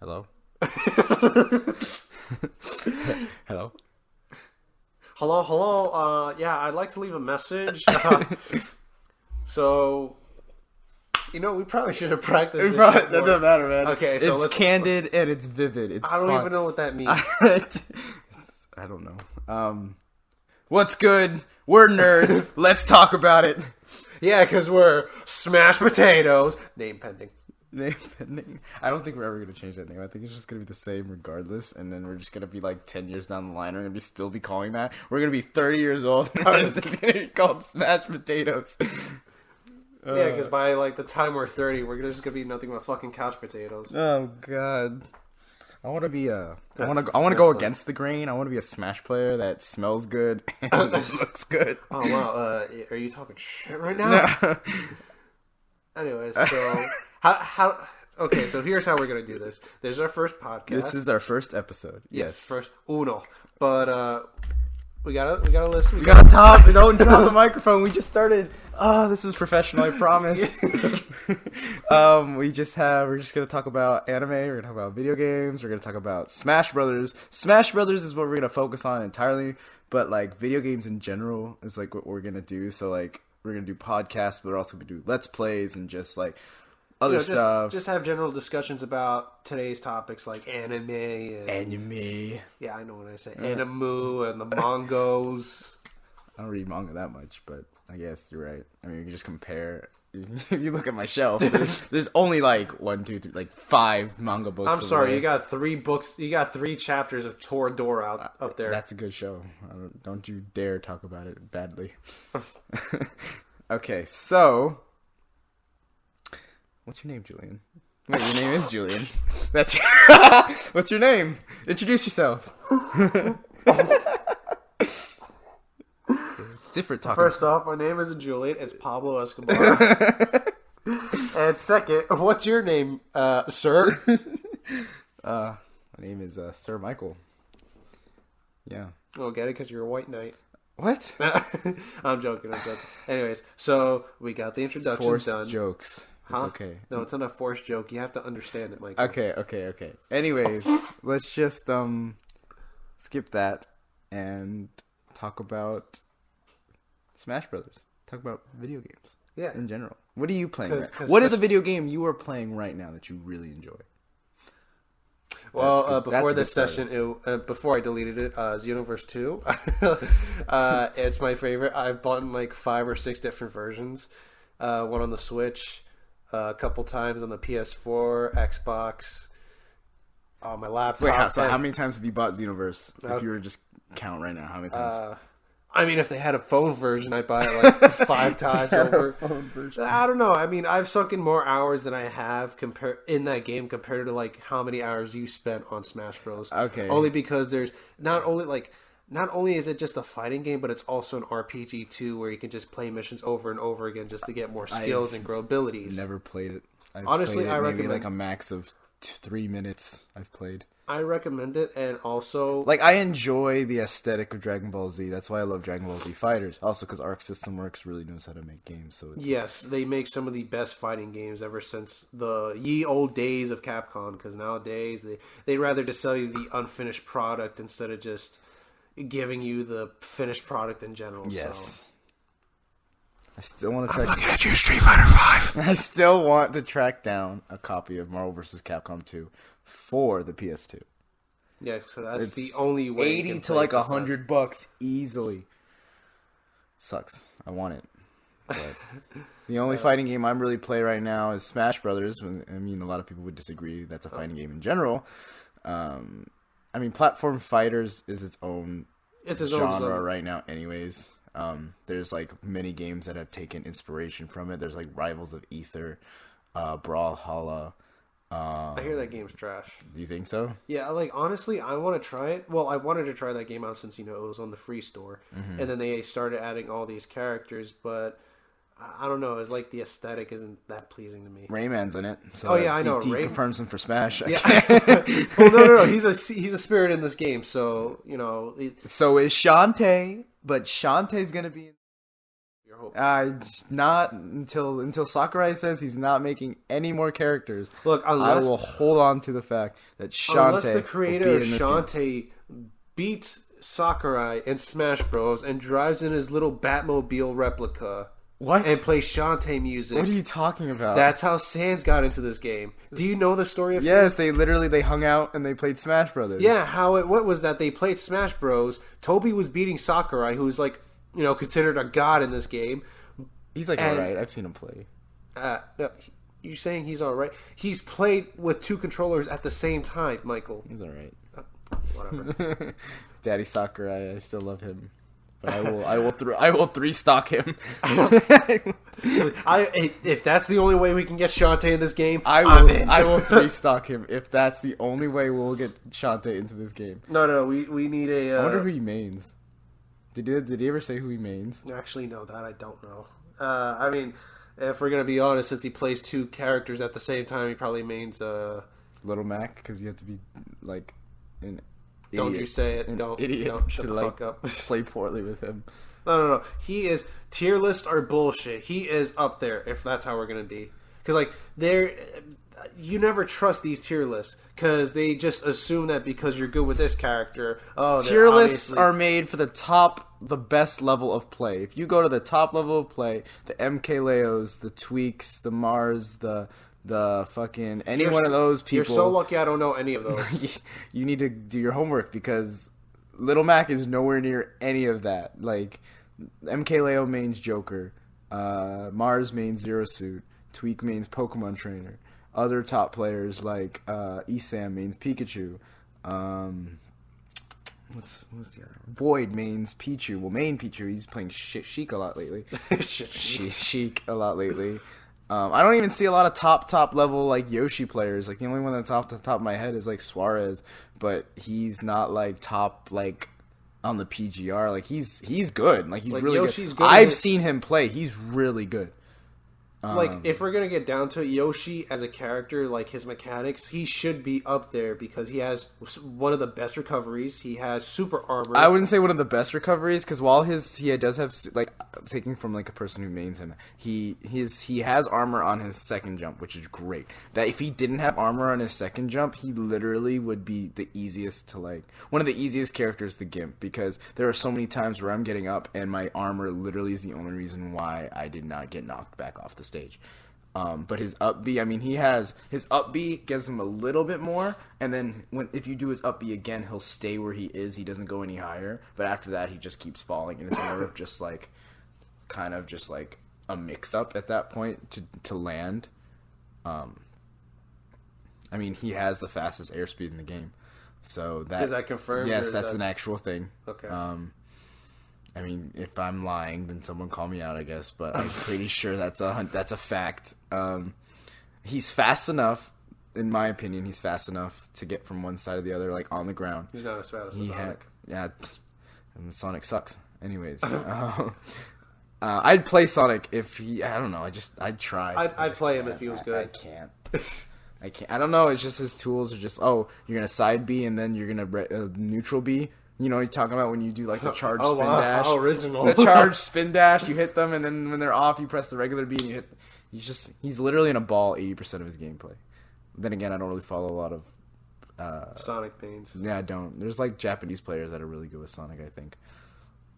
Hello? Hello? Hello. Yeah, I'd like to leave a message. So, we probably should have practiced this shit That more. doesn't matter, man. Okay, so it's candid and it's vivid. It's I don't fun. even know what that means. I don't know. What's good? We're nerds. Let's talk about it. Yeah, because we're smashed potatoes. Name pending. I don't think we're ever going to change that name. I think it's just going to be the same regardless. And then we're just going to be like 10 years down the line. We're going to still be calling that. We're going to be 30 years old. And it's going to be called Smashed Potatoes. Yeah, because by the time we're 30, we're just going to be nothing but fucking couch potatoes. Oh, God. I want to be I want to go against the grain. I want to be a Smash player that smells good and looks good. Oh, wow. Are you talking shit right now? Anyways, so... How? Okay, so here's how we're gonna do this. This is our first podcast. This is our first episode. Yes, first uno. But we got a list. We got to top. Don't drop the microphone. We just started. Oh, this is professional. I promise. We're just gonna talk about anime. We're gonna talk about video games. We're gonna talk about Smash Brothers. Smash Brothers is what we're gonna focus on entirely. But video games in general is what we're gonna do. So we're gonna do podcasts, but we're also gonna do Let's Plays and just other stuff. Just have general discussions about today's topics like anime. Anime. Yeah, I know what I say. Animu and the mangos. I don't read manga that much, but I guess you're right. I mean, you can just compare. If you look at my shelf, there's only 1, 2, 3, 5 manga books. I'm sorry, you got 3 books. You got 3 chapters of Toradora up there. That's a good show. Don't you dare talk about it badly. Okay, so... What's your name, Julian? Wait, your name is Julian. That's What's your name? Introduce yourself. It's different talking. First off, my name isn't Julian. It's Pablo Escobar. And second, what's your name, sir? My name is Sir Michael. Yeah. Oh, get it? Because you're a white knight. What? I'm joking. Anyways, so we got the introductions done. Forced jokes. It's okay. No, it's not a forced joke. You have to understand it, Mike. Okay. Anyways, let's just skip that and talk about Smash Brothers. Talk about video games. Yeah. In general. What are you playing? What is a video game you are playing right now that you really enjoy? Well, before this session, before I deleted it, Xenoverse 2. It's my favorite. I've bought 5 or 6 different versions. One on the Switch. A couple times on the PS4, Xbox, on my laptop. Wait, so how many times have you bought Xenoverse? If you were to just count right now, how many times? I mean, if they had a phone version, I'd buy it 5 times over. I don't know. I mean, I've sunk in more hours than I have in that game compared to how many hours you spent on Smash Bros. Okay. Only because there's not only is it just a fighting game, but it's also an RPG too, where you can just play missions over and over again just to get more skills and grow abilities. Never played it. Honestly, I recommend maybe a max of 3 minutes. I've played. I recommend it, and also I enjoy the aesthetic of Dragon Ball Z. That's why I love Dragon Ball Z Fighters. Also, because Arc System Works really knows how to make games. So yes, they make some of the best fighting games ever since the ye old days of Capcom. Because nowadays they'd rather just sell you the unfinished product instead of just giving you the finished product in general. Yes. So. I still want to track. I'm looking at you, Street Fighter 5. I still want to track down a copy of Marvel vs. Capcom 2 for the PS2. Yeah, so that's the only way. $80 to $100 easily. Sucks. I want it. But the only fighting game I'm really playing right now is Smash Brothers. I mean, a lot of people would disagree. That's a fighting game in general. I mean, platform fighters is its own genre right now anyways. There's many games that have taken inspiration from it. There's Rivals of Ether, Brawlhalla. I hear that game's trash. Do you think so? Yeah, honestly, I want to try it. Well, I wanted to try that game out since, it was on the free store. Mm-hmm. And then they started adding all these characters, but I don't know. It's the aesthetic isn't that pleasing to me. Rayman's in it. So I know. D confirms him for Smash. Yeah. Well, no. He's a spirit in this game, so, So is Shantae, but Shantae's going to be... hope. Not until Sakurai says he's not making any more characters. Look, I will hold on to the fact that Shantae unless the creator of will be in this Shantae beats Sakurai in Smash Bros. And drives in his little Batmobile replica. What? And plays Shantae music. What are you talking about? That's how Sans got into this game. Do you know the story of Yes, Sans? they hung out and they played Smash Brothers. Yeah, what was that? They played Smash Bros. Toby was beating Sakurai, who's like, considered a god in this game. He's like alright. I've seen him play. No, you're saying he's alright? He's played with 2 controllers at the same time, Michael. He's alright. Whatever. Daddy Sakurai, I still love him. But I will 3-stock him. If that's the only way we can get Shantae in this game, I will 3-stock him if that's the only way we'll get Shantae into this game. No, we need a. I wonder who he mains. Did he ever say who he mains? Actually, no, that I don't know. I mean, if we're gonna be honest, since he plays 2 characters at the same time, he probably mains Little Mac, because you have to be like an. Don't idiot, you say it. Don't shut the fuck up. Play poorly with him. No. He is tier lists are bullshit. He is up there if that's how we're gonna be. Because you never trust these tier lists because they just assume that because you're good with this character. Tier lists are made for the best level of play. If you go to the top level of play, the MK Leos, the Tweaks, the Mars, the fucking one of those people. You're so lucky I don't know any of those. You need to do your homework because Little Mac is nowhere near any of that. Like MK Leo mains Joker, Mars mains Zero Suit, Tweak mains Pokemon Trainer. Other top players like Esam mains Pikachu. What's the other one? Void mains Pichu. Well, main Pichu. He's playing Sheik a lot lately. Sheik a lot lately. I don't even see a lot of top level like Yoshi players. Like the only one that's off the top of my head is like Suarez, but he's not like top like on the PGR. Like he's good. Like he's like really Yoshi's good. I've seen him play. He's really good. Like if we're gonna get down to it, Yoshi as a character, like his mechanics, he should be up there because he has one of the best recoveries. He has super armor. I wouldn't say one of the best recoveries because while he does have like taking from like a person who mains him, he has armor on his second jump, which is great. That if he didn't have armor on his second jump, he literally would be the easiest to like one of the easiest characters to gimp because there are so many times where I'm getting up and my armor literally is the only reason why I did not get knocked back off the stage. But his up B, I mean, his up B gives him a little bit more, and then if you do his up B again, he'll stay where he is. He doesn't go any higher, but after that, he just keeps falling, and it's more of just like, kind of just like a mix-up at that point to land. I mean, he has the fastest airspeed in the game, so that is that confirmed? Yes, that's an actual thing. Okay. I mean, if I'm lying, then someone call me out, I guess. But I'm pretty sure that's a fact. He's fast enough, in my opinion. He's fast enough to get from one side to the other, like on the ground. He's not as fast as Sonic. Sonic sucks. Anyways, I'd play Sonic if he. I don't know. I'd try. I'd play him if he was good. I can't. I don't know. It's just his tools are just. Oh, you're gonna side B and then you're gonna neutral B. You know what you're talking about when you do like the charge spin dash. Oh, original. The charge spin dash, you hit them, and then when they're off, you press the regular B and you hit. He's literally in a ball 80% of his gameplay. Then again, I don't really follow a lot of Sonic mains. Yeah, I don't. There's like Japanese players that are really good with Sonic, I think,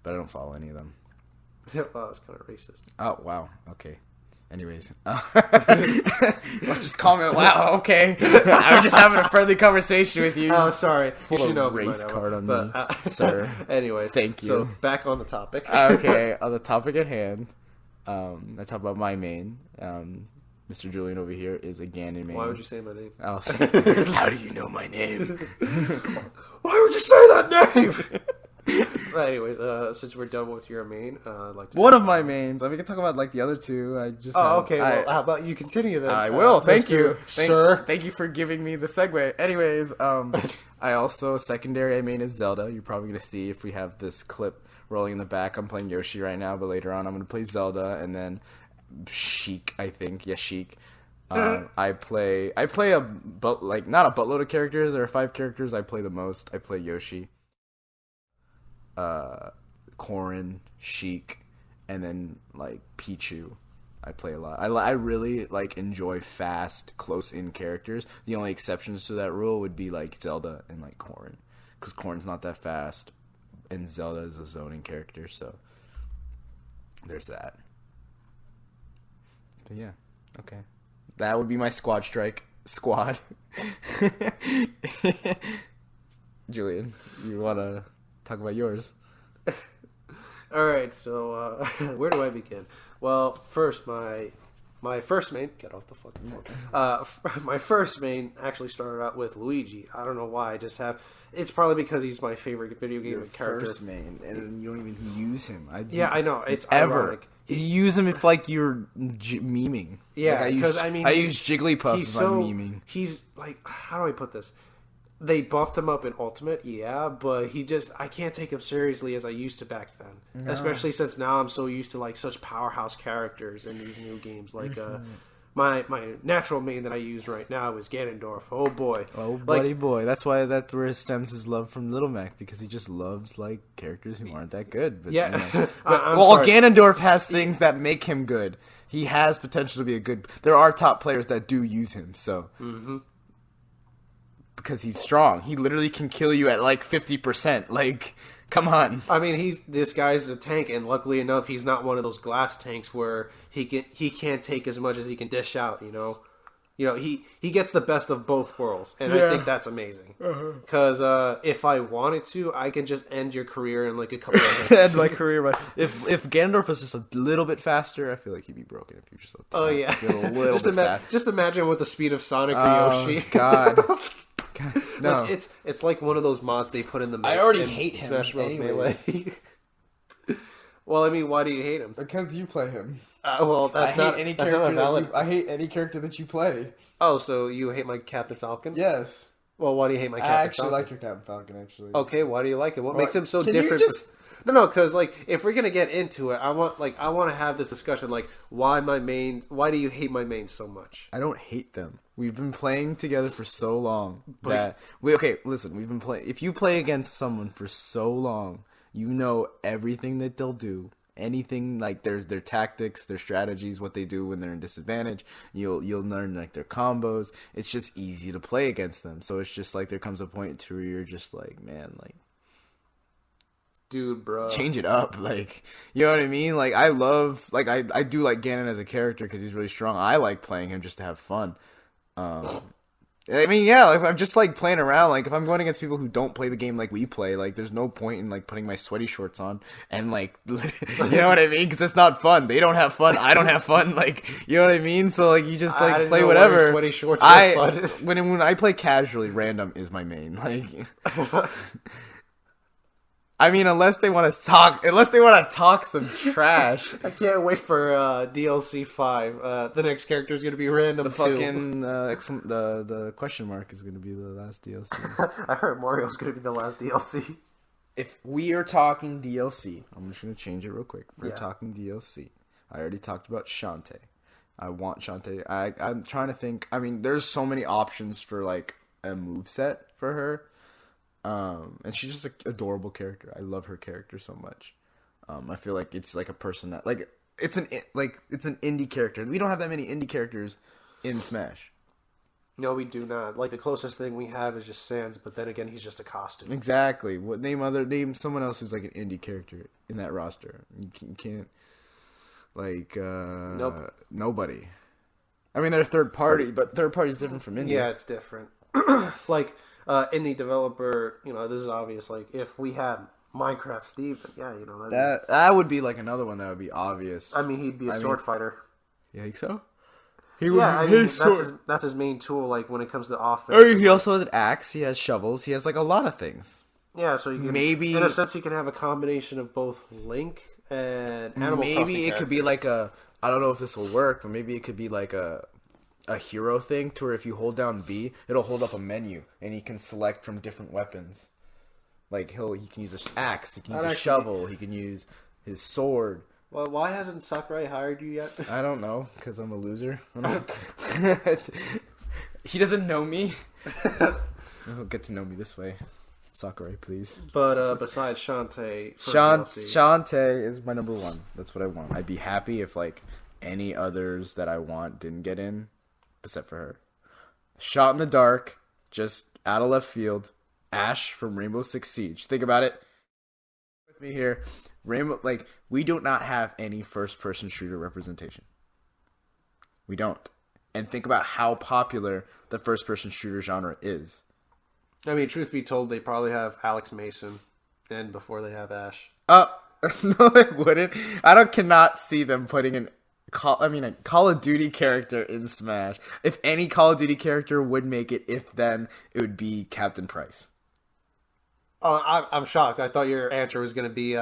but I don't follow any of them. Well, that's kind of racist. Oh wow, okay. Anyways, just call me. Wow, okay. I was just having a friendly conversation with you. Oh, sorry. You should know race card on me, sir. Anyway, thank you. So back on the topic. Okay, on the topic at hand, I talk about my main. Mr. Julian over here is a Ganon main. Why would you say my name? I'll say, how do you know my name? Why would you say that name? But anyways, since we're done with your main, I'd like to one of my mains. I mean, we can talk about like the other two. Okay. Well, how about you continue then? I will. Thank you, sir. Thank you for giving me the segue. Anyways, I also secondary I main is Zelda. You're probably gonna see if we have this clip rolling in the back. I'm playing Yoshi right now, but later on I'm gonna play Zelda and then Sheik. I think Sheik. I play not a buttload of characters. There are 5 characters I play the most. I play Yoshi, Corrin, Sheik, and then like Pichu. I play a lot. I really like enjoy fast, close-in characters. The only exceptions to that rule would be like Zelda and like Corrin, because Corrin's not that fast, and Zelda is a zoning character. So there's that. But yeah, okay, that would be my squad. Julian, you wanna talk about yours? All right, so where do I begin? Well, first, my first main... Get off the fucking phone. My first main actually started out with Luigi. I don't know why. I just have... It's probably because he's my favorite video game character. First main, and you don't even use him. I know. It's ever. ironic. You use him if, like, you're memeing. Yeah, because, I use Jigglypuff if I'm memeing. He's, like... How do I put this? They buffed him up in Ultimate, yeah, but I can't take him seriously as I used to back then. No. Especially since now I'm so used to, like, such powerhouse characters in these new games. Like, my natural main that I use right now is Ganondorf. Oh, boy. Oh, buddy boy. That's where it stems his love from Little Mac, because he just loves, like, characters who aren't that good. But, yeah. You know. Well, Ganondorf has things that make him good. He has potential to be a good... There are top players that do use him, so... Mm-hmm. Because he's strong. He literally can kill you at like 50%. Like, come on. I mean, this guy's a tank, and luckily enough, he's not one of those glass tanks where he can't take as much as he can dish out. You know, he gets the best of both worlds, and I think that's amazing. Because if I wanted to, I can just end your career in like a couple of minutes. End my career. If Ganondorf was just a little bit faster, I feel like he'd be broken. If you just just imagine with the speed of Sonic or Yoshi. God. No, like, it's like one of those mods they put in the. I already hate him. Smash Bros. Melee. Well, I mean, why do you hate him? Because you play him. Well, that's not valid. I hate any character that you play. Oh, so you hate my Captain Falcon? Yes. Well, why do you hate my Captain Falcon? I actually like your Captain Falcon, actually. Okay, why do you like it? What makes him so different? No, because like if we're gonna get into it, I want to have this discussion. Like, why do you hate my mains so much? I don't hate them. We've been playing together for so long listen. We've been playing. If you play against someone for so long, you know everything that they'll do. Anything like their tactics, their strategies, what they do when they're in disadvantage. You'll learn like their combos. It's just easy to play against them. So it's just like there comes a point to where you're just like, man, like. Dude, bro, change it up, like, you know what I mean? Like, I love, like, I do like Ganon as a character because he's really strong. I like playing him just to have fun. I mean, yeah, like, I'm just like playing around. Like, if I'm going against people who don't play the game like we play, like, there's no point in like putting my sweaty shorts on and like, you know what I mean? Because it's not fun. They don't have fun. I don't have fun. Like, you know what I mean? So like, you just like play whatever. Sweaty shorts are fun. when I play casually, random is my main. Like. I mean, unless they want to talk some trash. I can't wait for DLC 5. The next character is going to be random. The fucking the question mark is going to be the last DLC. I heard Mario's going to be the last DLC. If we are talking DLC, I'm just going to change it real quick. If we're talking DLC, I already talked about Shantae. I want Shantae. I'm trying to think. I mean, there's so many options for like a moveset for her. And she's just an adorable character. I love her character so much. I feel like it's like a person that like it's an indie character. We don't have that many indie characters in Smash. No, we do not. Like the closest thing we have is just Sans, but then again, he's just a costume. Exactly. What name someone else who's like an indie character in that roster? You can't like nope. Nobody. I mean, they're third party, but third party is different from indie. Yeah, it's different. Like. Indie developer, you know, this is obvious. Like, if we had Minecraft Steve, yeah, you know that would be like another one that would be obvious. I mean, he'd be a sword fighter. You think so? That's his main tool. Like when it comes to offense. Or he also has an axe. He has shovels. He has like a lot of things. Yeah, so you can maybe in a sense he can have a combination of both Link and Animal Crossing maybe it could be like a. I don't know if this will work, but maybe it could be like a hero thing to where if you hold down B, it'll hold up a menu and he can select from different weapons. Like he can use an axe, he can use a shovel, he can use his sword. Well, why hasn't Sakurai hired you yet? I don't know, because I'm a loser. He doesn't know me. He'll get to know me this way. Sakurai, please. But besides Shantae, for DLC. Shantae is my number one. That's what I want. I'd be happy if like any others that I want didn't get in, except for her. Shot in the dark, just out of left field. Ash from Rainbow Six Siege. Think about it. With me here, we do not have any first-person shooter representation. We don't. And think about how popular the first-person shooter genre is. I mean, truth be told, they probably have Alex Mason, and before they have Ash. No, they wouldn't. Cannot see them putting a Call of Duty character in Smash. If any Call of Duty character would make it, it would be Captain Price. I'm shocked. I thought your answer was going to be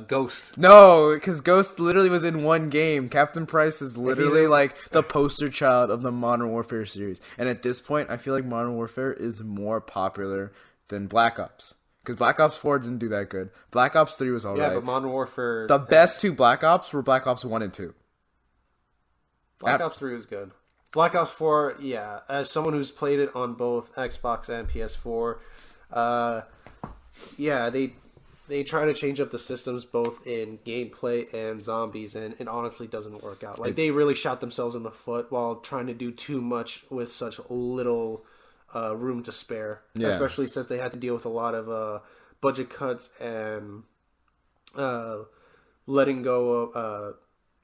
Ghost. No, because Ghost literally was in one game. Captain Price is literally like the poster child of the Modern Warfare series. And at this point, I feel like Modern Warfare is more popular than Black Ops. Because Black Ops 4 didn't do that good. Black Ops 3 was alright. Yeah, but Modern Warfare... The best two Black Ops were Black Ops 1 and 2. Black Ops 3 was good. Black Ops 4, yeah. As someone who's played it on both Xbox and PS4... yeah, they try to change up the systems both in gameplay and zombies, and it honestly doesn't work out. Like, they really shot themselves in the foot while trying to do too much with such little room to spare. Yeah. Especially since they had to deal with a lot of budget cuts and letting go of...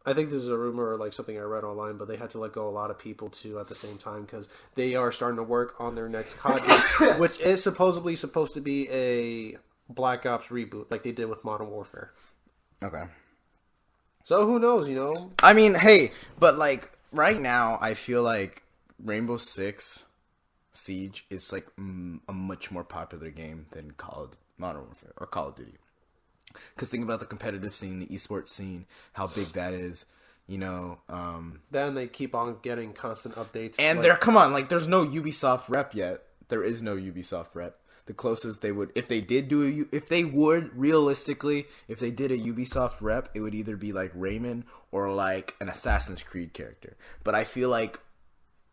I think this is a rumor or like something I read online, but they had to let go a lot of people too at the same time because they are starting to work on their next COD game, which is supposedly supposed to be a Black Ops reboot like they did with Modern Warfare. Okay. So who knows, you know? I mean, hey, but like right now I feel like Rainbow Six Siege is like a much more popular game than Modern Warfare or Call of Duty. Because think about the competitive scene, the esports scene, how big that is, you know. Then they keep on getting constant updates. And there's no Ubisoft rep yet. There is no Ubisoft rep. The closest they would, if they did realistically, if they did a Ubisoft rep, it would either be like Rayman or like an Assassin's Creed character. But I feel like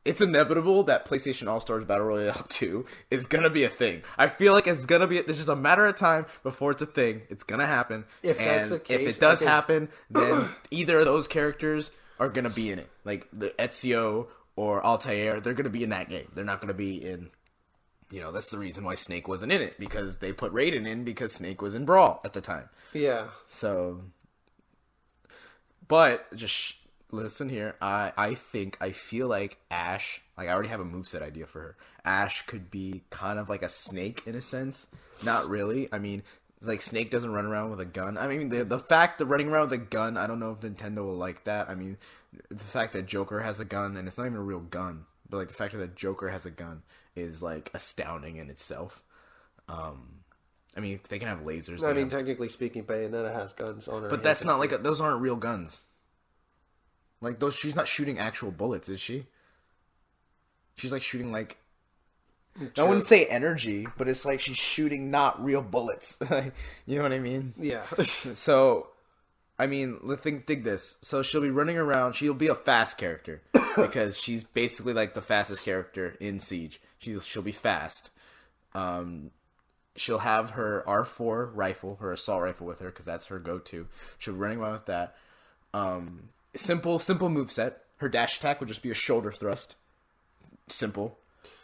it's inevitable that PlayStation All-Stars Battle Royale 2 is going to be a thing. I feel like it's going to be... It's just a matter of time before it's a thing. It's going to happen. If that's the case... If it does happen, then either of those characters are going to be in it. Like the Ezio or Altair, they're going to be in that game. They're not going to be in... You know, that's the reason why Snake wasn't in it. Because they put Raiden in because Snake was in Brawl at the time. Yeah. So... But, just... Listen here, I feel like Ash, like I already have a moveset idea for her. Ash could be kind of like a Snake in a sense. Not really. I mean, like Snake doesn't run around with a gun. I mean, the fact that running around with a gun, I don't know if Nintendo will like that. I mean, the fact that Joker has a gun, and it's not even a real gun, but like the fact that Joker has a gun is like astounding in itself. I mean, they can have lasers. I mean, technically speaking, Bayonetta has guns on her. But that's not like those aren't real guns. Like, she's not shooting actual bullets, is she? She's, like, shooting, like... I wouldn't say energy, but it's like she's shooting not real bullets. You know what I mean? Yeah. So, I mean, dig this. So she'll be running around. She'll be a fast character because she's basically, like, the fastest character in Siege. She'll be fast. She'll have her R4 rifle, her assault rifle with her because that's her go-to. She'll be running around with that. Simple moveset. Her dash attack would just be a shoulder thrust. Simple.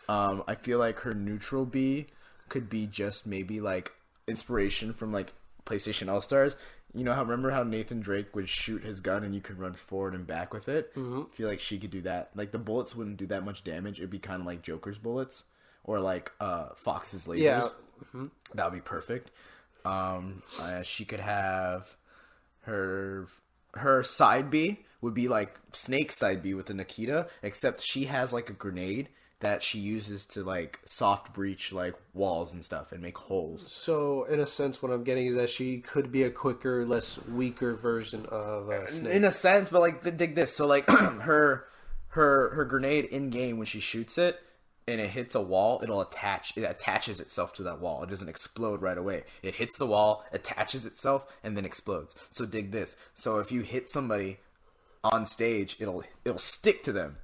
I feel like her neutral B could be just maybe like inspiration from like PlayStation All-Stars. You know remember how Nathan Drake would shoot his gun and you could run forward and back with it? Mm-hmm. I feel like she could do that. Like the bullets wouldn't do that much damage. It'd be kind of like Joker's bullets or like Fox's lasers. Yeah. Mm-hmm. That would be perfect. She could have her side B would be like Snake's side B with the Nikita, except she has like a grenade that she uses to like soft breach like walls and stuff and make holes. So in a sense, what I'm getting is that she could be a quicker, less weaker version of Snake. In a sense, but like dig this. So like her grenade in game when she shoots it and it hits a wall, it attaches itself to that wall. It doesn't explode right away. It hits the wall, attaches itself, and then explodes. So dig this. So if you hit somebody on stage, it'll stick to them.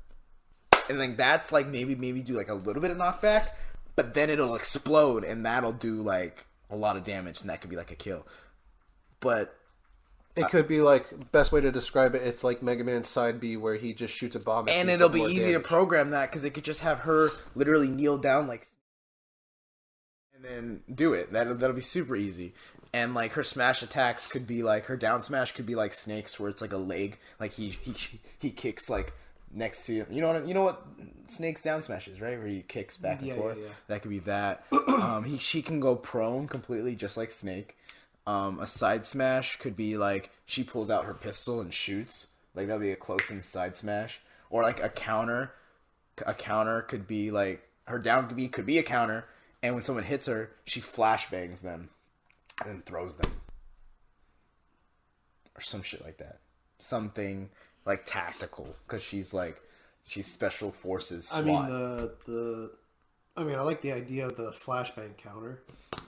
And then that's like maybe do like a little bit of knockback, but then it'll explode, and that'll do like a lot of damage, and that could be like a kill. But it could be like, best way to describe it, it's like Mega Man Side B, where he just shoots a bomb at and you it'll for be more easy damage. to program that because it could just have her literally kneel down like, and then do it. That'll be super easy. And like her smash attacks could be like, her down smash could be like Snake's, where it's like a leg, like he kicks like next to you. You know what Snake's down smash is, right? Where he kicks back and forth. Yeah. That could be that. She can go prone completely, just like Snake. A side smash could be like she pulls out her pistol and shoots. Like that'll be a close-in side smash. Or like a counter. A counter could be like, her down could be a counter, and when someone hits her, she flashbangs them and then throws them. Or some shit like that. Something like tactical, because she's special forces SWAT. I mean, I like the idea of the flashbang counter.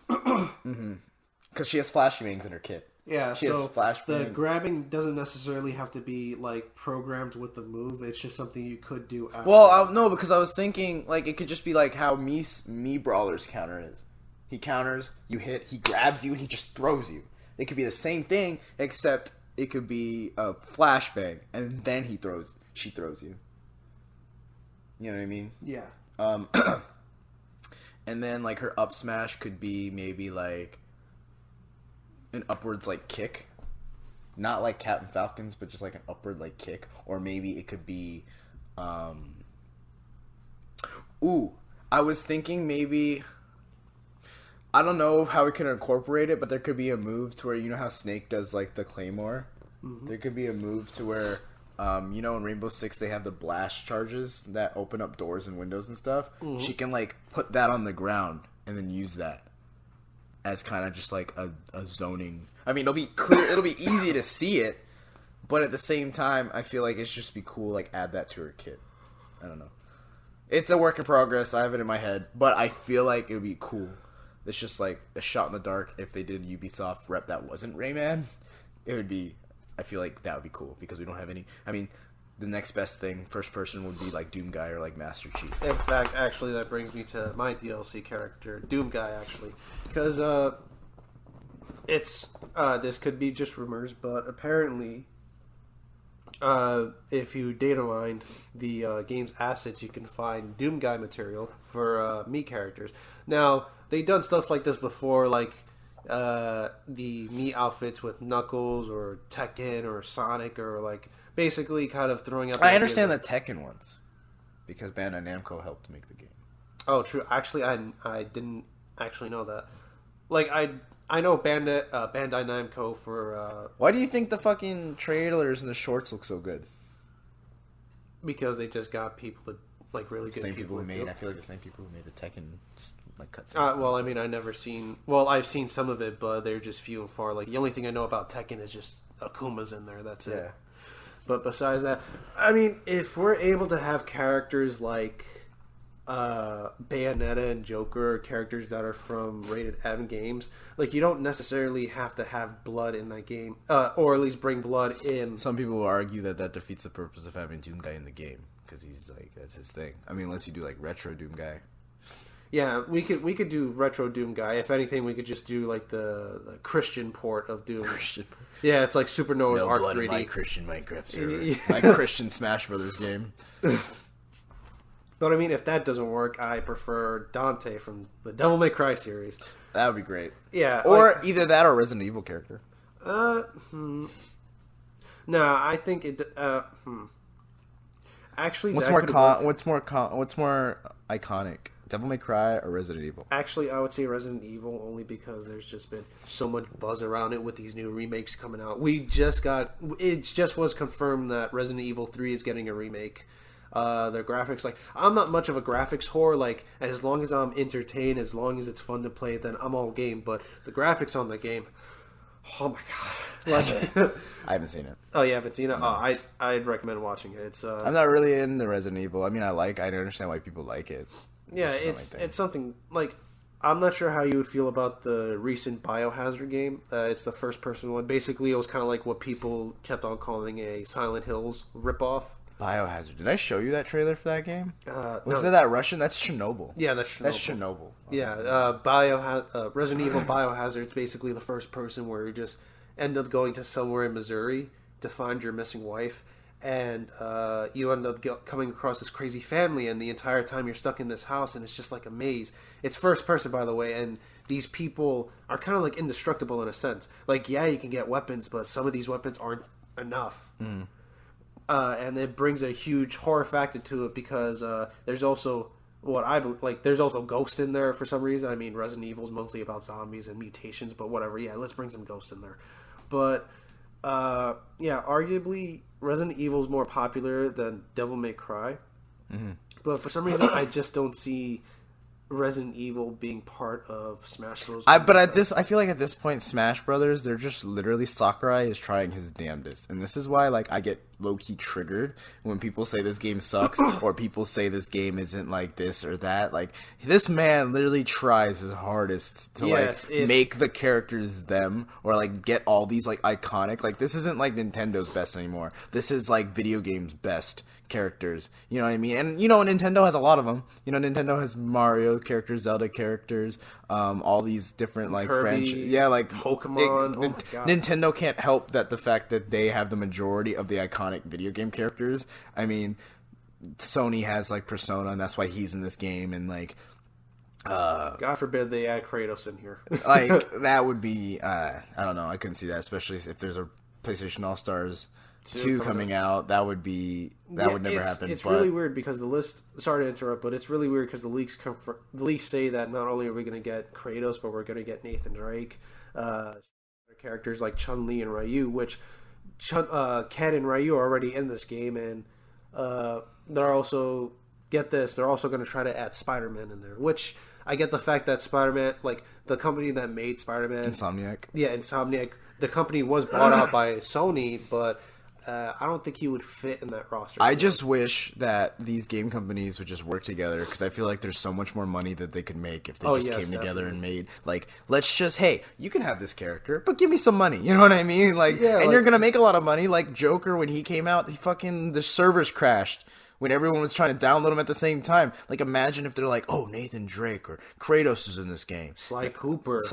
Because she has flashbangs in her kit. Yeah, she so has flashbang. The grabbing doesn't necessarily have to be like programmed with the move. It's just something you could do. After no, because I was thinking like it could just be like how me Brawler's counter is. He counters, you hit, he grabs you, and he just throws you. It could be the same thing, except it could be a flashbang, and then she throws you. You know what I mean? Yeah. And then like her up smash could be maybe like an upwards like kick, not like Captain Falcon's, but just like an upward like kick. Or maybe it could be I was thinking maybe, I don't know how we can incorporate it, but there could be a move to where, you know how Snake does like the Claymore? Mm-hmm. There could be a move to where you know in Rainbow Six they have the blast charges that open up doors and windows and stuff. Mm-hmm. She can like put that on the ground and then use that as kind of just like a zoning. I mean, it'll be clear, it'll be easy to see it, but at the same time, I feel like it's just be cool, like add that to her kit. I don't know. It's a work in progress. I have it in my head, but I feel like it would be cool. It's just like a shot in the dark. If they did a Ubisoft rep that wasn't Rayman, it would be. I feel like that would be cool because we don't have any. I mean, the next best thing, first person, would be like Doom Guy or like Master Chief. In fact, actually, that brings me to my DLC character, Doom Guy, actually. Because this could be just rumors, but apparently, if you data mined the game's assets, you can find Doom Guy material for me characters. Now, they've done stuff like this before, like the me outfits with Knuckles or Tekken or Sonic, or like basically kind of throwing up. I understand the Tekken ones because Bandai Namco helped make the game. Oh, true. Actually, I didn't actually know that. Like I know Bandai Namco for. Why do you think the fucking trailers and the shorts look so good? Because they just got people to like really good same people who made. I feel like the same people who made the Tekken like cutscenes. Well, I mean, I never seen. Well, I've seen some of it, but they're just few and far. Like the only thing I know about Tekken is just Akuma's in there. That's it. But besides that, I mean, if we're able to have characters like Bayonetta and Joker, characters that are from rated M games, like you don't necessarily have to have blood in that game, or at least bring blood in. Some people will argue that defeats the purpose of having Doom Guy in the game because he's like that's his thing. I mean, unless you do like retro Doom Guy. Yeah, we could do retro Doom Guy. If anything, we could just do like the Christian port of Doom. Christian. Yeah, it's like Supernova's no Arc blood 3D. In my Christian Minecraft server. My Christian Smash Brothers game. But I mean, if that doesn't work, I prefer Dante from the Devil May Cry series. That would be great. Yeah, or like, either that or Resident Evil character. No, I think it. Actually, what's more iconic? Devil May Cry or Resident Evil? Actually, I would say Resident Evil only because there's just been so much buzz around it with these new remakes coming out. It just was confirmed that Resident Evil 3 is getting a remake. The graphics, like, I'm not much of a graphics whore. Like, as long as I'm entertained, as long as it's fun to play, then I'm all game. But the graphics on the game, oh my god! Like, I haven't seen it. Oh, you haven't seen it? No. Oh, I'd recommend watching it. It's I'm not really into Resident Evil. I mean, I understand why people like it. Yeah, it's something like, I'm not sure how you would feel about the recent Biohazard game. It's the first person one. Basically, it was kind of like what people kept on calling a Silent Hills ripoff. Biohazard. Did I show you that trailer for that game? Was no. that Russian? That's Chernobyl. Yeah, that's Chernobyl. That's Chernobyl. Yeah, Resident Evil Biohazard is basically the first person where you just end up going to somewhere in Missouri to find your missing wife, and you end up coming across this crazy family, and the entire time you're stuck in this house, and it's just like a maze. It's first person, by the way, and these people are kind of like indestructible in a sense. Like, yeah, you can get weapons, but some of these weapons aren't enough. And it brings a huge horror factor to it because there's also there's also ghosts in there for some reason. I mean, Resident Evil is mostly about zombies and mutations, but whatever. Yeah, let's bring some ghosts in there. But arguably Resident Evil is more popular than Devil May Cry. But for some reason, I just don't see Resident Evil being part of Smash Bros. I feel like at this point, Smash Brothers, they're just literally Sakurai is trying his damnedest, and this is why like I get low key triggered when people say this game sucks or people say this game isn't like this or that. Like this man literally tries his hardest to make the characters them or like get all these like iconic. Like this isn't like Nintendo's best anymore. This is like video games best characters, you know what I mean? And you know, Nintendo has a lot of them. You know, Nintendo has Mario characters, Zelda characters, all these different like Kirby, like Pokemon. Nintendo can't help that the fact that they have the majority of the iconic video game characters. I mean, Sony has like Persona, and that's why he's in this game, and like God forbid they add Kratos in here. like that would be I don't know, I couldn't see that, especially if there's a PlayStation All-Stars 2 coming out. That would never happen. It's really weird because the list. Sorry to interrupt, but it's really weird because the leaks say that not only are we going to get Kratos, but we're going to get Nathan Drake, characters like Chun-Li and Ryu, which Ken and Ryu are already in this game, and they're also they're also going to try to add Spider-Man in there, which I get the fact that Spider-Man, like the company that made Spider-Man, Insomniac, the company was bought out by Sony, but I don't think he would fit in that roster. I just wish that these game companies would just work together because I feel like there's so much more money that they could make if they came together and made like, let's just, hey, you can have this character, but give me some money. You know what I mean? Like, and you're gonna make a lot of money. Like Joker, when he came out, the servers crashed when everyone was trying to download them at the same time. Like, imagine if they're like, oh, Nathan Drake or Kratos is in this game. Sly Cooper's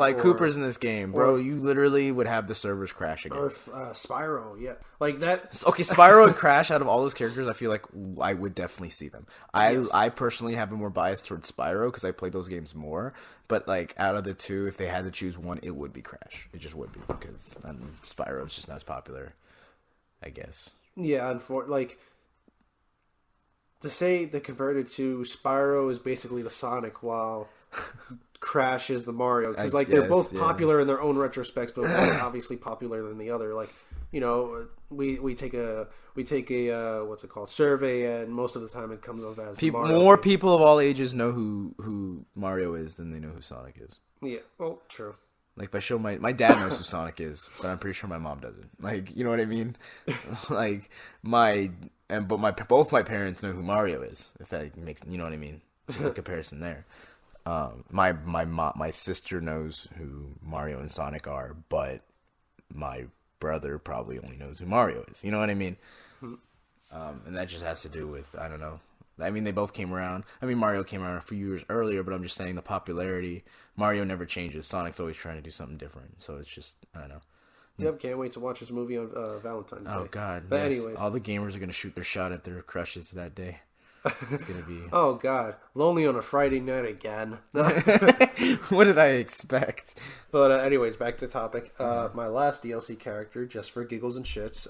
in this game. Bro, you literally would have the servers crash again. Or Spyro, yeah. Like that. Okay, Spyro and Crash, out of all those characters, I feel like I would definitely see them. I personally have been more biased towards Spyro because I played those games more. But, like, out of the two, if they had to choose one, it would be Crash. It just would be because Spyro is just not as popular, I guess. Yeah, like... To say they compared it to Spyro is basically the Sonic, while Crash is the Mario, because like they're both popular in their own retrospects, but one obviously popular than the other. Like, you know, we take a what's it called, survey, and most of the time it comes up as Mario. More people of all ages know who Mario is than they know who Sonic is. Yeah, well, true. Like, if I show my dad knows who Sonic is, but I'm pretty sure my mom doesn't. Like, you know what I mean? Like, both my parents know who Mario is, if that makes, you know what I mean? Just a comparison there. My sister knows who Mario and Sonic are, but my brother probably only knows who Mario is. You know what I mean? And that just has to do with, I don't know. I mean, they both came around. I mean, Mario came around a few years earlier, but I'm just saying the popularity. Mario never changes. Sonic's always trying to do something different. So it's just, I don't know. Yep, can't wait to watch this movie on Valentine's Day. Oh, God. But yes. anyways. All the gamers are going to shoot their shot at their crushes that day. It's going to be... Oh, God. Lonely on a Friday night again. What did I expect? But anyways, back to the topic. My last DLC character, just for giggles and shits.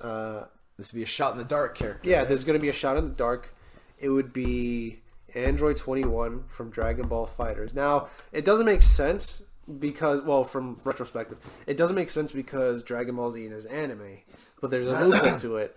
This would be a shot in the dark character. Yeah, right? There's going to be a shot in the dark. It would be Android 21 from Dragon Ball FighterZ. Now, it doesn't make sense because, well, from retrospective, it doesn't make sense because Dragon Ball Z is anime, but there's a loophole to it.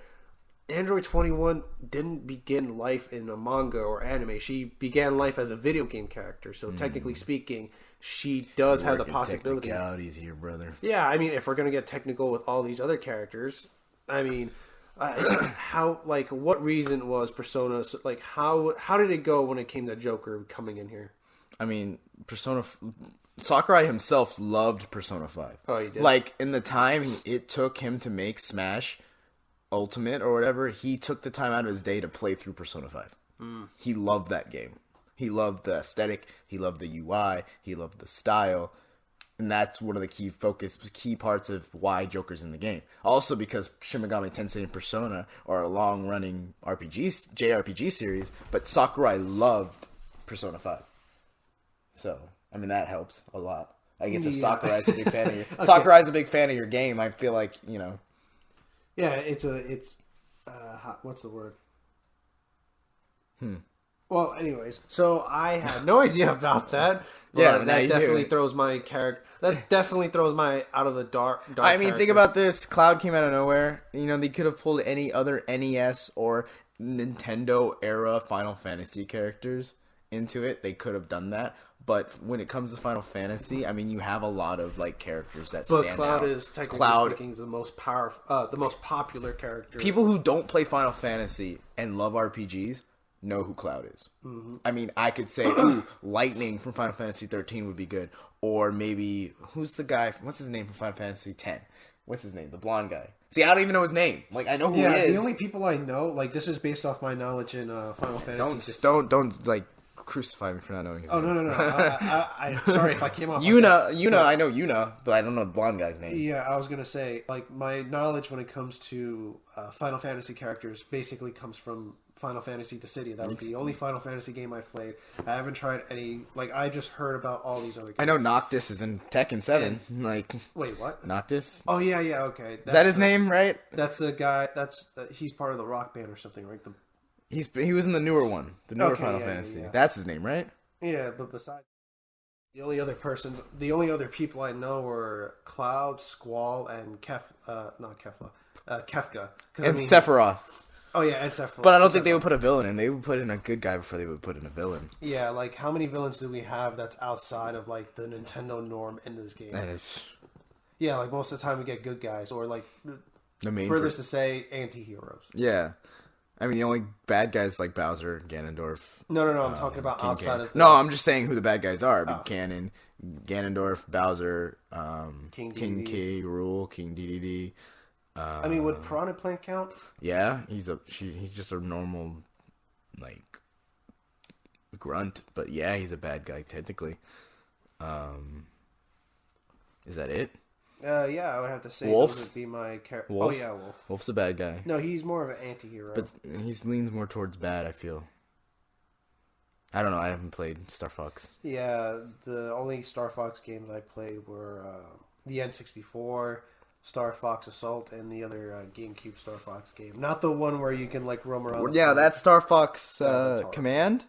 Android 21 didn't begin life in a manga or anime. She began life as a video game character, so technically speaking, she does have the possibility. Technicalities here, brother. Yeah, I mean, if we're going to get technical with all these other characters, I mean... how, like, what reason was Persona, like, how did it go when it came to Joker coming in here? I mean, Sakurai himself loved Persona 5. Oh, he did? Like, in the time it took him to make Smash, Ultimate or whatever, he took the time out of his day to play through Persona 5. He loved that game. He loved the aesthetic. He loved the UI. He loved the style. And that's one of the key parts of why Joker's in the game. Also because Shin Megami Tensei and Persona are a long-running JRPG series, but Sakurai loved Persona 5. So, I mean, that helps a lot. I guess if Sakurai's a big fan of Sakurai's a big fan of your game, I feel like, you know. Yeah, what's the word? Well, anyways, so I had no idea about that. Yeah, that definitely throws my character. That definitely throws my out of the dark. I mean, think about this. Cloud came out of nowhere. You know, they could have pulled any other NES or Nintendo era Final Fantasy characters into it. They could have done that. But when it comes to Final Fantasy, I mean, you have a lot of like characters that stand out. But Cloud is technically speaking the most powerful, the most popular character. People who don't play Final Fantasy and love RPGs know who Cloud is. Mm-hmm. I mean, I could say, Lightning from Final Fantasy 13 would be good. Or maybe, who's the guy, what's his name from Final Fantasy 10? What's his name? The blonde guy. See, I don't even know his name. Like, I know who he is. The only people I know, like, this is based off my knowledge in Final Fantasy. Don't, like, crucify me for not knowing his name. No. I'm sorry if I came off. Yuna, I know Yuna, but I don't know the blonde guy's name. Yeah, I was going to say, like, my knowledge when it comes to Final Fantasy characters basically comes from Final Fantasy Dissidia. That was the only Final Fantasy game I've played. I haven't tried any, like, I just heard about all these other games. I know Noctis is in Tekken 7. Wait, what? Noctis? Oh, yeah, okay. Is that his name, right? That's the guy, he's part of the rock band or something, right? He was in the newer one, the newer Final Fantasy. Yeah. That's his name, right? Yeah, but besides, the only other people I know were Cloud, Squall, and Kefka. And Sephiroth. Oh yeah, and Sephiroth. But I don't think they would put a villain in. They would put in a good guy before they would put in a villain. Yeah, like how many villains do we have that's outside of like the Nintendo norm in this game? Yeah, like most of the time we get good guys or like the main furthest to say anti-heroes. Yeah. I mean, the only bad guys like Bowser, Ganondorf. No. I'm talking about King outside Ganon. of. No, I'm just saying who the bad guys are. Ganon, Ganondorf, Bowser, King K. Rool, King DDD. I mean, would Piranha Plant count? Yeah, he's just a normal, like, grunt. But yeah, he's a bad guy technically. Is that it? Yeah, I would have to say Wolf would be my character. Wolf? Oh yeah, Wolf. Wolf's a bad guy. No, he's more of an anti-hero. But he leans more towards bad, I feel. I don't know. I haven't played Star Fox. Yeah, the only Star Fox games I played were the N64, Star Fox Assault, and the other GameCube Star Fox game. Not the one where you can like roam around. Yeah, that's Star Fox Command.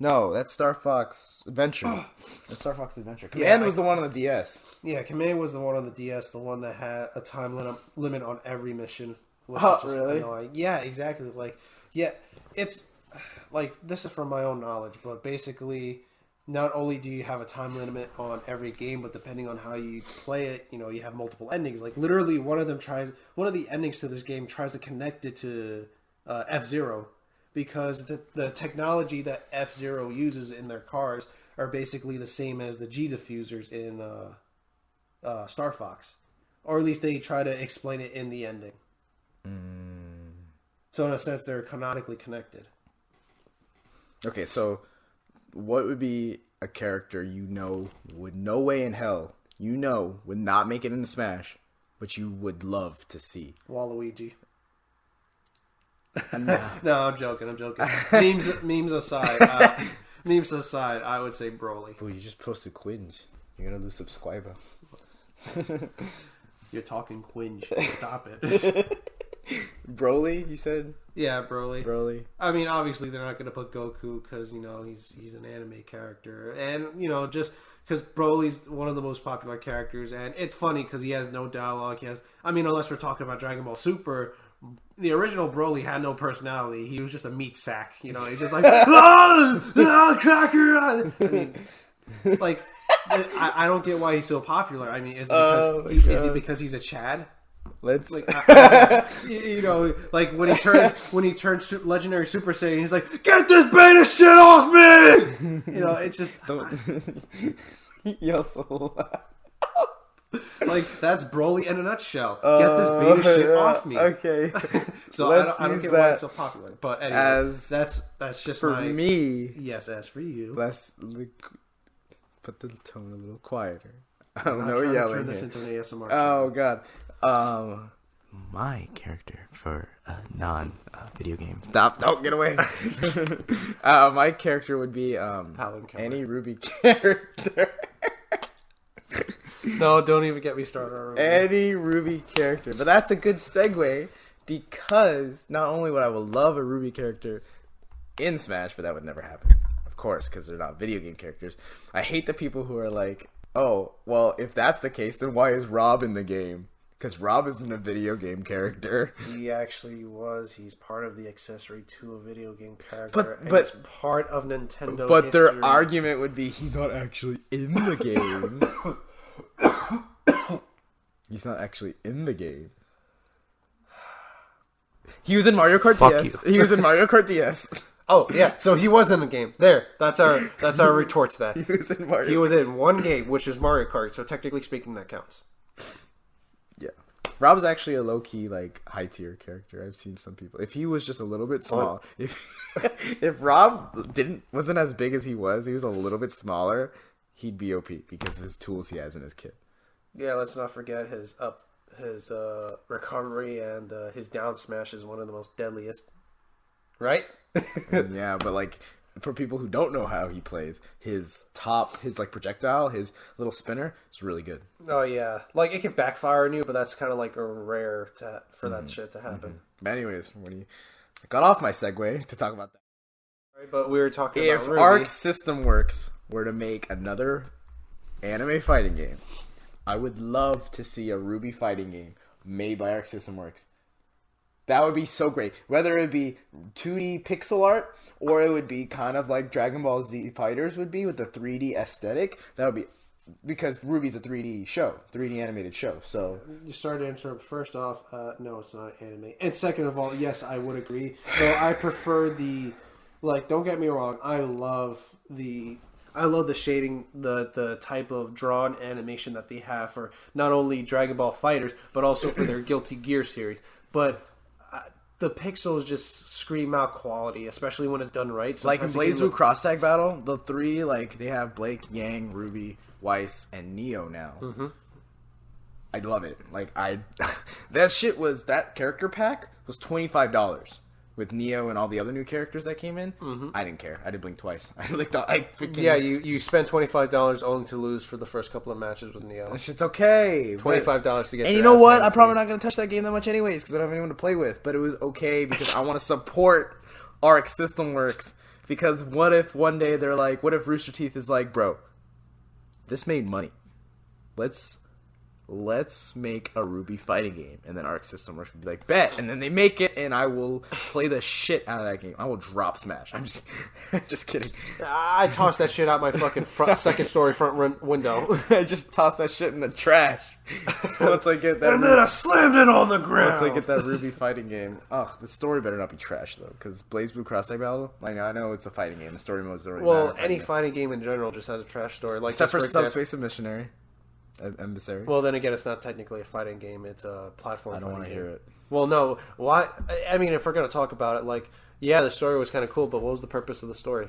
No, that's Star Fox Adventure. That's Star Fox Adventure. Command was the one on the DS. Yeah, Command was the one on the DS, the one that had a time limit on every mission. Really? Annoying. Yeah, exactly. Like, yeah, it's like this is from my own knowledge, but basically, not only do you have a time limit on every game, but depending on how you play it, you know, you have multiple endings. Like literally, one of the endings to this game tries to connect it to F-Zero. Because the technology that F-Zero uses in their cars are basically the same as the G diffusers in Star Fox. Or at least they try to explain it in the ending. So in a sense, they're canonically connected. Okay, so what would be a character you know would no way in hell, would not make it into Smash, but you would love to see? Waluigi. No, I'm joking. Memes aside, I would say Broly. Bro, you just posted Quinge. You're gonna lose subscriber. You're talking Quinge. Stop it. Broly, you said? Yeah, Broly. Broly. I mean, obviously they're not gonna put Goku because you know he's an anime character, and you know just because Broly's one of the most popular characters, and it's funny because he has no dialogue. Unless we're talking about Dragon Ball Super. The original Broly had no personality. He was just a meat sack. You know, he's just like, cracker. I mean, like, I don't get why he's so popular. I mean, is it because he's a Chad? Let's like, you know, like when he turns Legendary Super Saiyan, he's like, get this beta shit off me. You know, it's just you also Like, that's Broly in a nutshell. Get this beta shit off me. Okay. So I don't get why it's so popular. But anyway, that's just for my... me. Yes, as for you. Let's put the tone a little quieter. I don't know, I'm trying to yelling turn this here. into an ASMR Oh, channel. God. My character for non-video games. Stop! Don't get away. My character would be any Ruby character. No, don't even get me started on Ruby. Any Ruby character, but that's a good segue because not only would I love a Ruby character in Smash, but that would never happen, of course, because they're not video game characters. I hate the people who are like, "Oh, well, if that's the case, then why is Rob in the game?" Because Rob isn't a video game character. He actually was. He's part of the accessory to a video game character. But he's part of Nintendo But history. their argument would be he's not actually in the game. He's not actually in the game. He was in Mario Kart Fuck DS. you. He was in Mario Kart DS. Oh yeah, so he was in the game. There, that's our retort to that. He was in Mario. He was in one game, which is Mario Kart. So technically speaking, that counts. Yeah. Rob's actually a low-key, like, high-tier character. I've seen some people. If he was just a little bit small, if Rob wasn't as big as he was a little bit smaller, he'd be OP because of his tools he has in his kit. Yeah, let's not forget his recovery and his down smash is one of the most deadliest. Right? And yeah, but like for people who don't know how he plays, his like projectile, his little spinner is really good. Oh yeah, like it can backfire on you, but that's kind of like a rare for that shit to happen. Mm-hmm. But anyways, I got off my segue to talk about that. Right, but we were talking If about Ruby. Arc System Works were to make another anime fighting game, I would love to see a Ruby fighting game made by Arc System Works. That would be so great. Whether it be 2D pixel art or it would be kind of like Dragon Ball Z Fighters would be with the 3D aesthetic. That would be because Ruby's a 3D show, 3D animated show. So You started to interrupt. First off, no, it's not anime. And second of all, yes, I would agree. Though I prefer don't get me wrong, I love the shading, the type of drawn animation that they have for not only Dragon Ball Fighters, but also for their Guilty Gear series. But the pixels just scream out quality, especially when it's done right. like in Sometimes Blaze Blue Cross Tag Battle, the three, like they have Blake, Yang, Ruby, Weiss, and Neo now. Mm-hmm. I love it. Like that character pack was $25 with Neo and all the other new characters that came in. Mm-hmm. I didn't care. I did blink twice. Yeah, you spent $25 only to lose for the first couple of matches with Neo. That shit's okay. $25 to get. And you know what? I'm probably not going to touch that game that much anyways because I don't have anyone to play with. But it was okay because I want to support Arc System Works. Because what if one day they're like, what if Rooster Teeth is like, bro, this made money. Let's make a Ruby fighting game. And then Arc System Works would be like, bet. And then they make it, and I will play the shit out of that game. I will drop Smash. I'm just kidding. I tossed that shit out my fucking second story front window. I just tossed that shit in the trash. Once I get that, And then I slammed it on the ground. once I get that Ruby fighting game. Ugh, the story better not be trash though, because Blaze Blue Cross Tag Battle. I know it's a fighting game. The story mode is already. Well, any fighting game in general just has a trash story. Like except for example- Subspace and Missionary, Emissary. Well, then again, it's not technically a fighting game. It's a platform. I don't want to hear it. Well, no. Why? I mean, if we're gonna talk about it, like, yeah, the story was kind of cool, but what was the purpose of the story?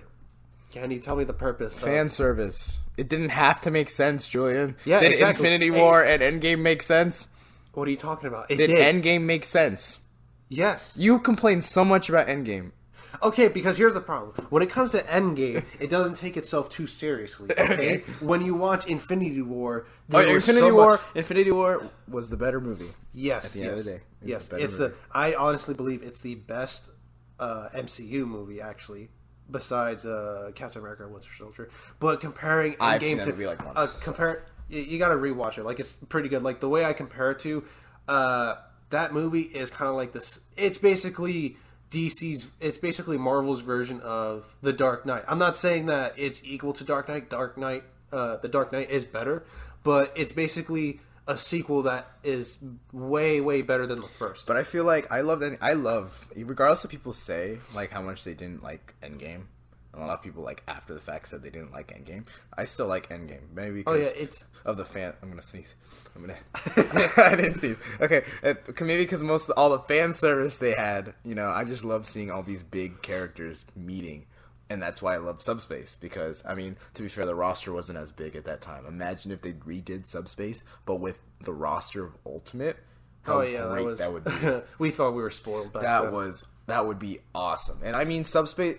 Can you tell me the purpose? Fan service. It didn't have to make sense, Julian. Yeah, Did exactly. Infinity War and Endgame make sense? What are you talking about? It Did did. Endgame make sense? Yes. You complain so much about Endgame. Okay, because here's the problem. When it comes to Endgame, it doesn't take itself too seriously. Okay. When you watch Infinity War, there was so much... Infinity War was the better movie. Yes. At the end of the day, Yes. better It's movie. I honestly believe it's the best MCU movie actually. Besides Captain America and Winter Soldier, but comparing I've seen Endgame that to movie like once, you got to rewatch it. Like it's pretty good. Like the way I compare it to that movie is kind of like this. It's basically It's basically Marvel's version of The Dark Knight. I'm not saying that it's equal to Dark Knight. The Dark Knight is better, but it's basically a sequel that is way, way better than the first. But I feel like I love, regardless of people say like how much they didn't like Endgame, And a lot of people, like, after the fact said they didn't like Endgame. I still like Endgame. Maybe Oh because yeah, it's of the fan. I'm gonna sneeze. I didn't sneeze. Okay, maybe because all the fan service they had. You know, I just love seeing all these big characters meeting, and that's why I love Subspace. Because I mean, to be fair, the roster wasn't as big at that time. Imagine if they redid Subspace, but with the roster of Ultimate. How great that would be. We thought we were spoiled back then. That would be awesome. And I mean, not Subspace.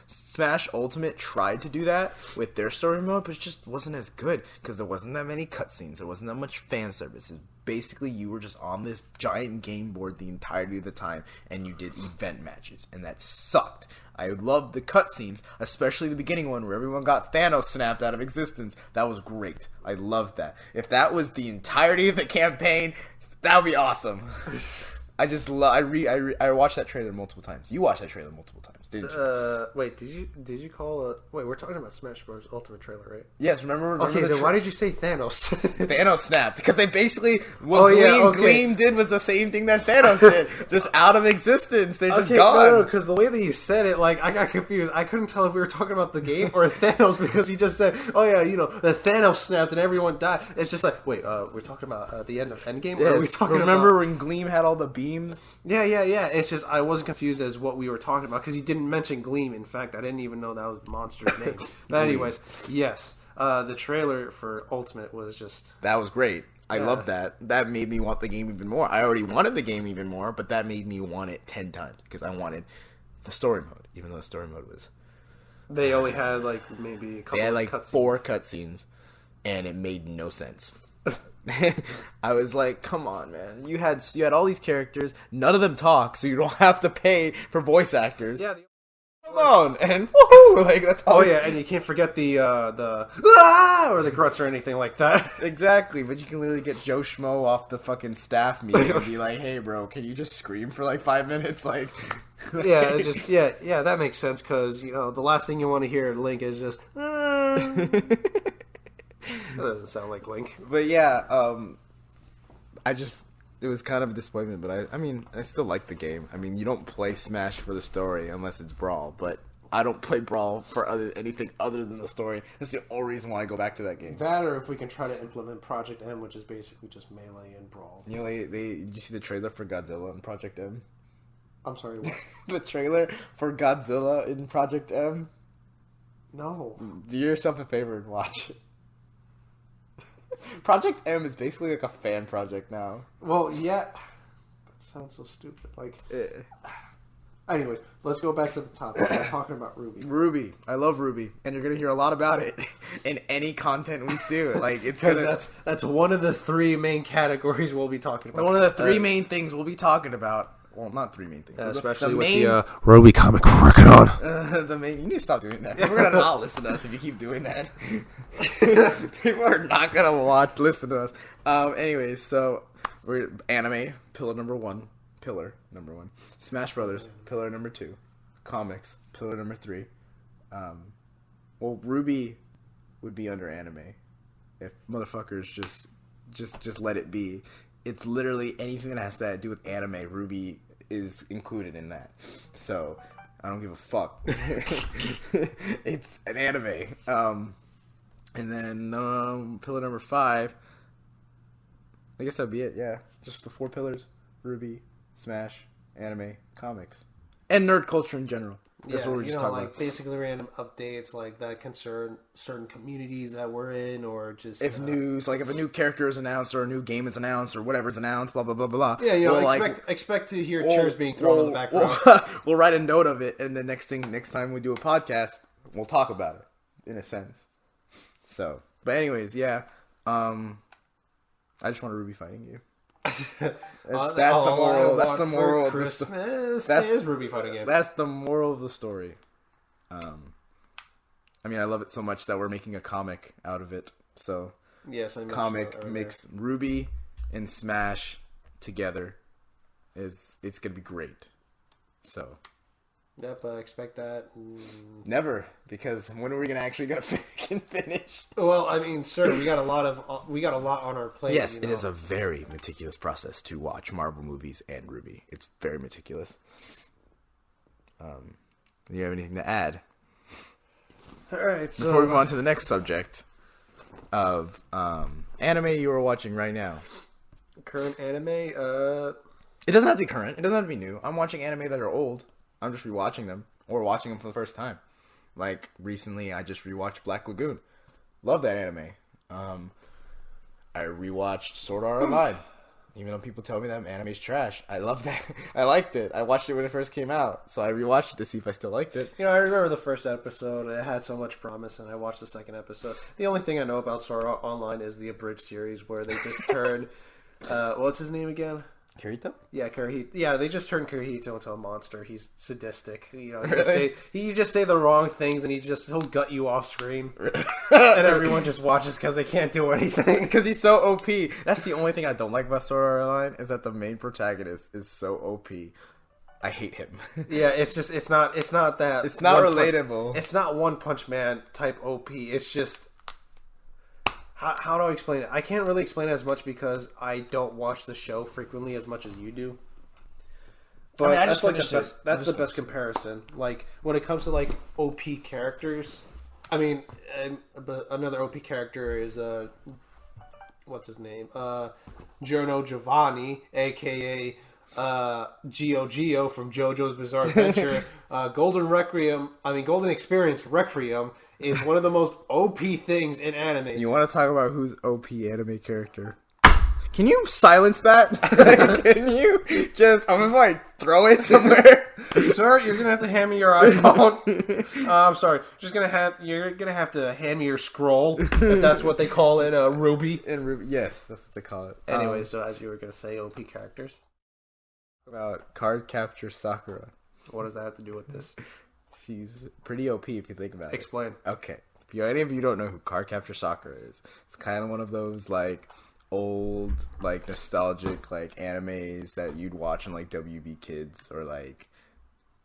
Smash Ultimate tried to do that with their story mode, but it just wasn't as good because there wasn't that many cutscenes. There wasn't that much fan service. Basically, you were just on this giant game board the entirety of the time, and you did event matches, and that sucked. I loved the cutscenes, especially the beginning one where everyone got Thanos snapped out of existence. That was great. I loved that. If that was the entirety of the campaign, that would be awesome. I just love. I watched that trailer multiple times. You watched that trailer multiple times, didn't you? Wait, did you call? Wait, we're talking about Smash Bros. Ultimate trailer, right? Yes. Remember Okay, then why did you say Thanos? Thanos snapped because they basically Gleam did was the same thing that Thanos did, just out of existence. They're just gone. No, because the way that you said it, like I got confused. I couldn't tell if we were talking about the game or Thanos because he just said, "Oh yeah, you know, the Thanos snapped and everyone died." It's just like, wait, we're talking about the end of Endgame. Yes. Or are we talking Remember about... when Gleam had all the beams? Yeah. It's just I wasn't confused as what we were talking about because he didn't mention Gleam. In fact, I didn't even know that was the monster's name. But anyways, yes, the trailer for Ultimate was just... That was great. I loved that. That made me want the game even more. I already wanted the game even more, but that made me want it 10 times because I wanted the story mode, even though the story mode was... They only had like maybe a couple They had like cutscenes. 4 cutscenes, and it made no sense. I was like, come on, man. You had all these characters. None of them talk, so you don't have to pay for voice actors. Yeah. Come on, and woohoo! Like, that's all. Oh yeah, and you can't forget the ah! Or the grunts or anything like that. Exactly, but you can literally get Joe Schmo off the fucking staff meeting and be like, hey, bro, can you just scream for like 5 minutes? Like, Yeah, it just yeah, that makes sense because you know the last thing you want to hear at Link is just. That doesn't sound like Link. But yeah, it was kind of a disappointment, but I mean, I still like the game. I mean, you don't play Smash for the story unless it's Brawl, but I don't play Brawl for anything other than the story. That's the only reason why I go back to that game. That, or if we can try to implement Project M, which is basically just Melee and Brawl. You know, did you see the trailer for Godzilla in Project M? I'm sorry, what? The trailer for Godzilla in Project M? No. Do yourself a favor and watch it. Project M is basically like a fan project now. Well, yeah. That sounds so stupid. Like, anyways, let's go back to the topic. We're talking about Ruby. Ruby. I love Ruby. And you're going to hear a lot about it in any content we do. Like, it's Because that's one of the 3 main categories we'll be talking about. one of the 3 main things we'll be talking about. Well, not 3 main things. Especially with main, the Ruby comic we're working on. You need to stop doing that. People are going to not listen to us if you keep doing that. People are not going to listen to us. Anyways, so we're anime, pillar number 1. Smash Brothers, pillar number 2. Comics, pillar number 3. Well, Ruby would be under anime if motherfuckers just let it be. It's literally anything that has to do with anime. Ruby is included in that. So I don't give a fuck. It's an anime. And then pillar number 5. I guess that'd be it. Yeah, just the 4 pillars: Ruby, Smash, anime, comics, and nerd culture in general. That's what we're just talking about. Basically random updates like that concern certain communities that we're in, or just if news, like if a new character is announced or a new game is announced or whatever's announced, blah blah blah blah. Yeah, you know, expect to hear chairs being thrown in the background. We'll write a note of it, and the next time we do a podcast, we'll talk about it in a sense. So, but anyways, yeah. I just want a Ruby fighting game. That's the moral. That's the moral of Christmas. That is Ruby fighting game. That's the moral of the story. I mean, I love it so much that we're making a comic out of it. So, yes, I comic makes Ruby and Smash together. It's gonna be great. So. Yep, I expect that. Never, because when are we actually gonna finish? Well, I mean, sir, we got a lot on our plate. Yes, it is a very meticulous process to watch Marvel movies and Ruby. It's very meticulous. Do you have anything to add? All right, so Before we move on to the next subject of anime you are watching right now. Current anime, It doesn't have to be current. It doesn't have to be new. I'm watching anime that are old. I'm just rewatching them or watching them for the first time. Like recently, I just rewatched Black Lagoon. Love that anime. I rewatched Sword Art Online. Even though people tell me that anime's trash, I love that. I liked it. I watched it when it first came out, so I rewatched it to see if I still liked it. I remember the first episode. It had so much promise, and I watched the second episode. The only thing I know about Sword Art Online is the abridged series where they just turn, what's his name again? Kirito? Yeah, Kirito. Yeah, they just turned Kirito into a monster. He's sadistic. Really? You just say the wrong things, and he'll gut you off screen, and everyone just watches because they can't do anything. Because he's so OP. That's the only thing I don't like about Sword Art Online is that the main protagonist is so OP. I hate him. Yeah, it's not that. It's not relatable. It's not One Punch Man type OP. It's just. How do I explain it? I can't really explain it as much because I don't watch the show frequently as much as you do. But I that's just like the finished it. best. That's the best comparison. Like when it comes to like OP characters, I mean, another OP character is what's his name? Giorno Giovanni, aka Geo from JoJo's Bizarre Adventure. Golden Experience Requiem is one of the most OP things in anime. You want to talk about who's OP anime character? Can you silence that? Can you just? I'm gonna like throw it somewhere. Sir, you're gonna have to hand me your iPhone. I'm sorry. You're gonna have to hand me your scroll. If that's what they call it, Ruby. Yes, that's what they call it. Anyway, so as you were gonna say, OP characters. About Card Capture Sakura. What does that have to do with this? She's pretty OP if you think about it. Explain. Okay. If any of you don't know who Card Capture Sakura is, it's kind of one of those like old, like nostalgic, like animes that you'd watch in like WB Kids or like.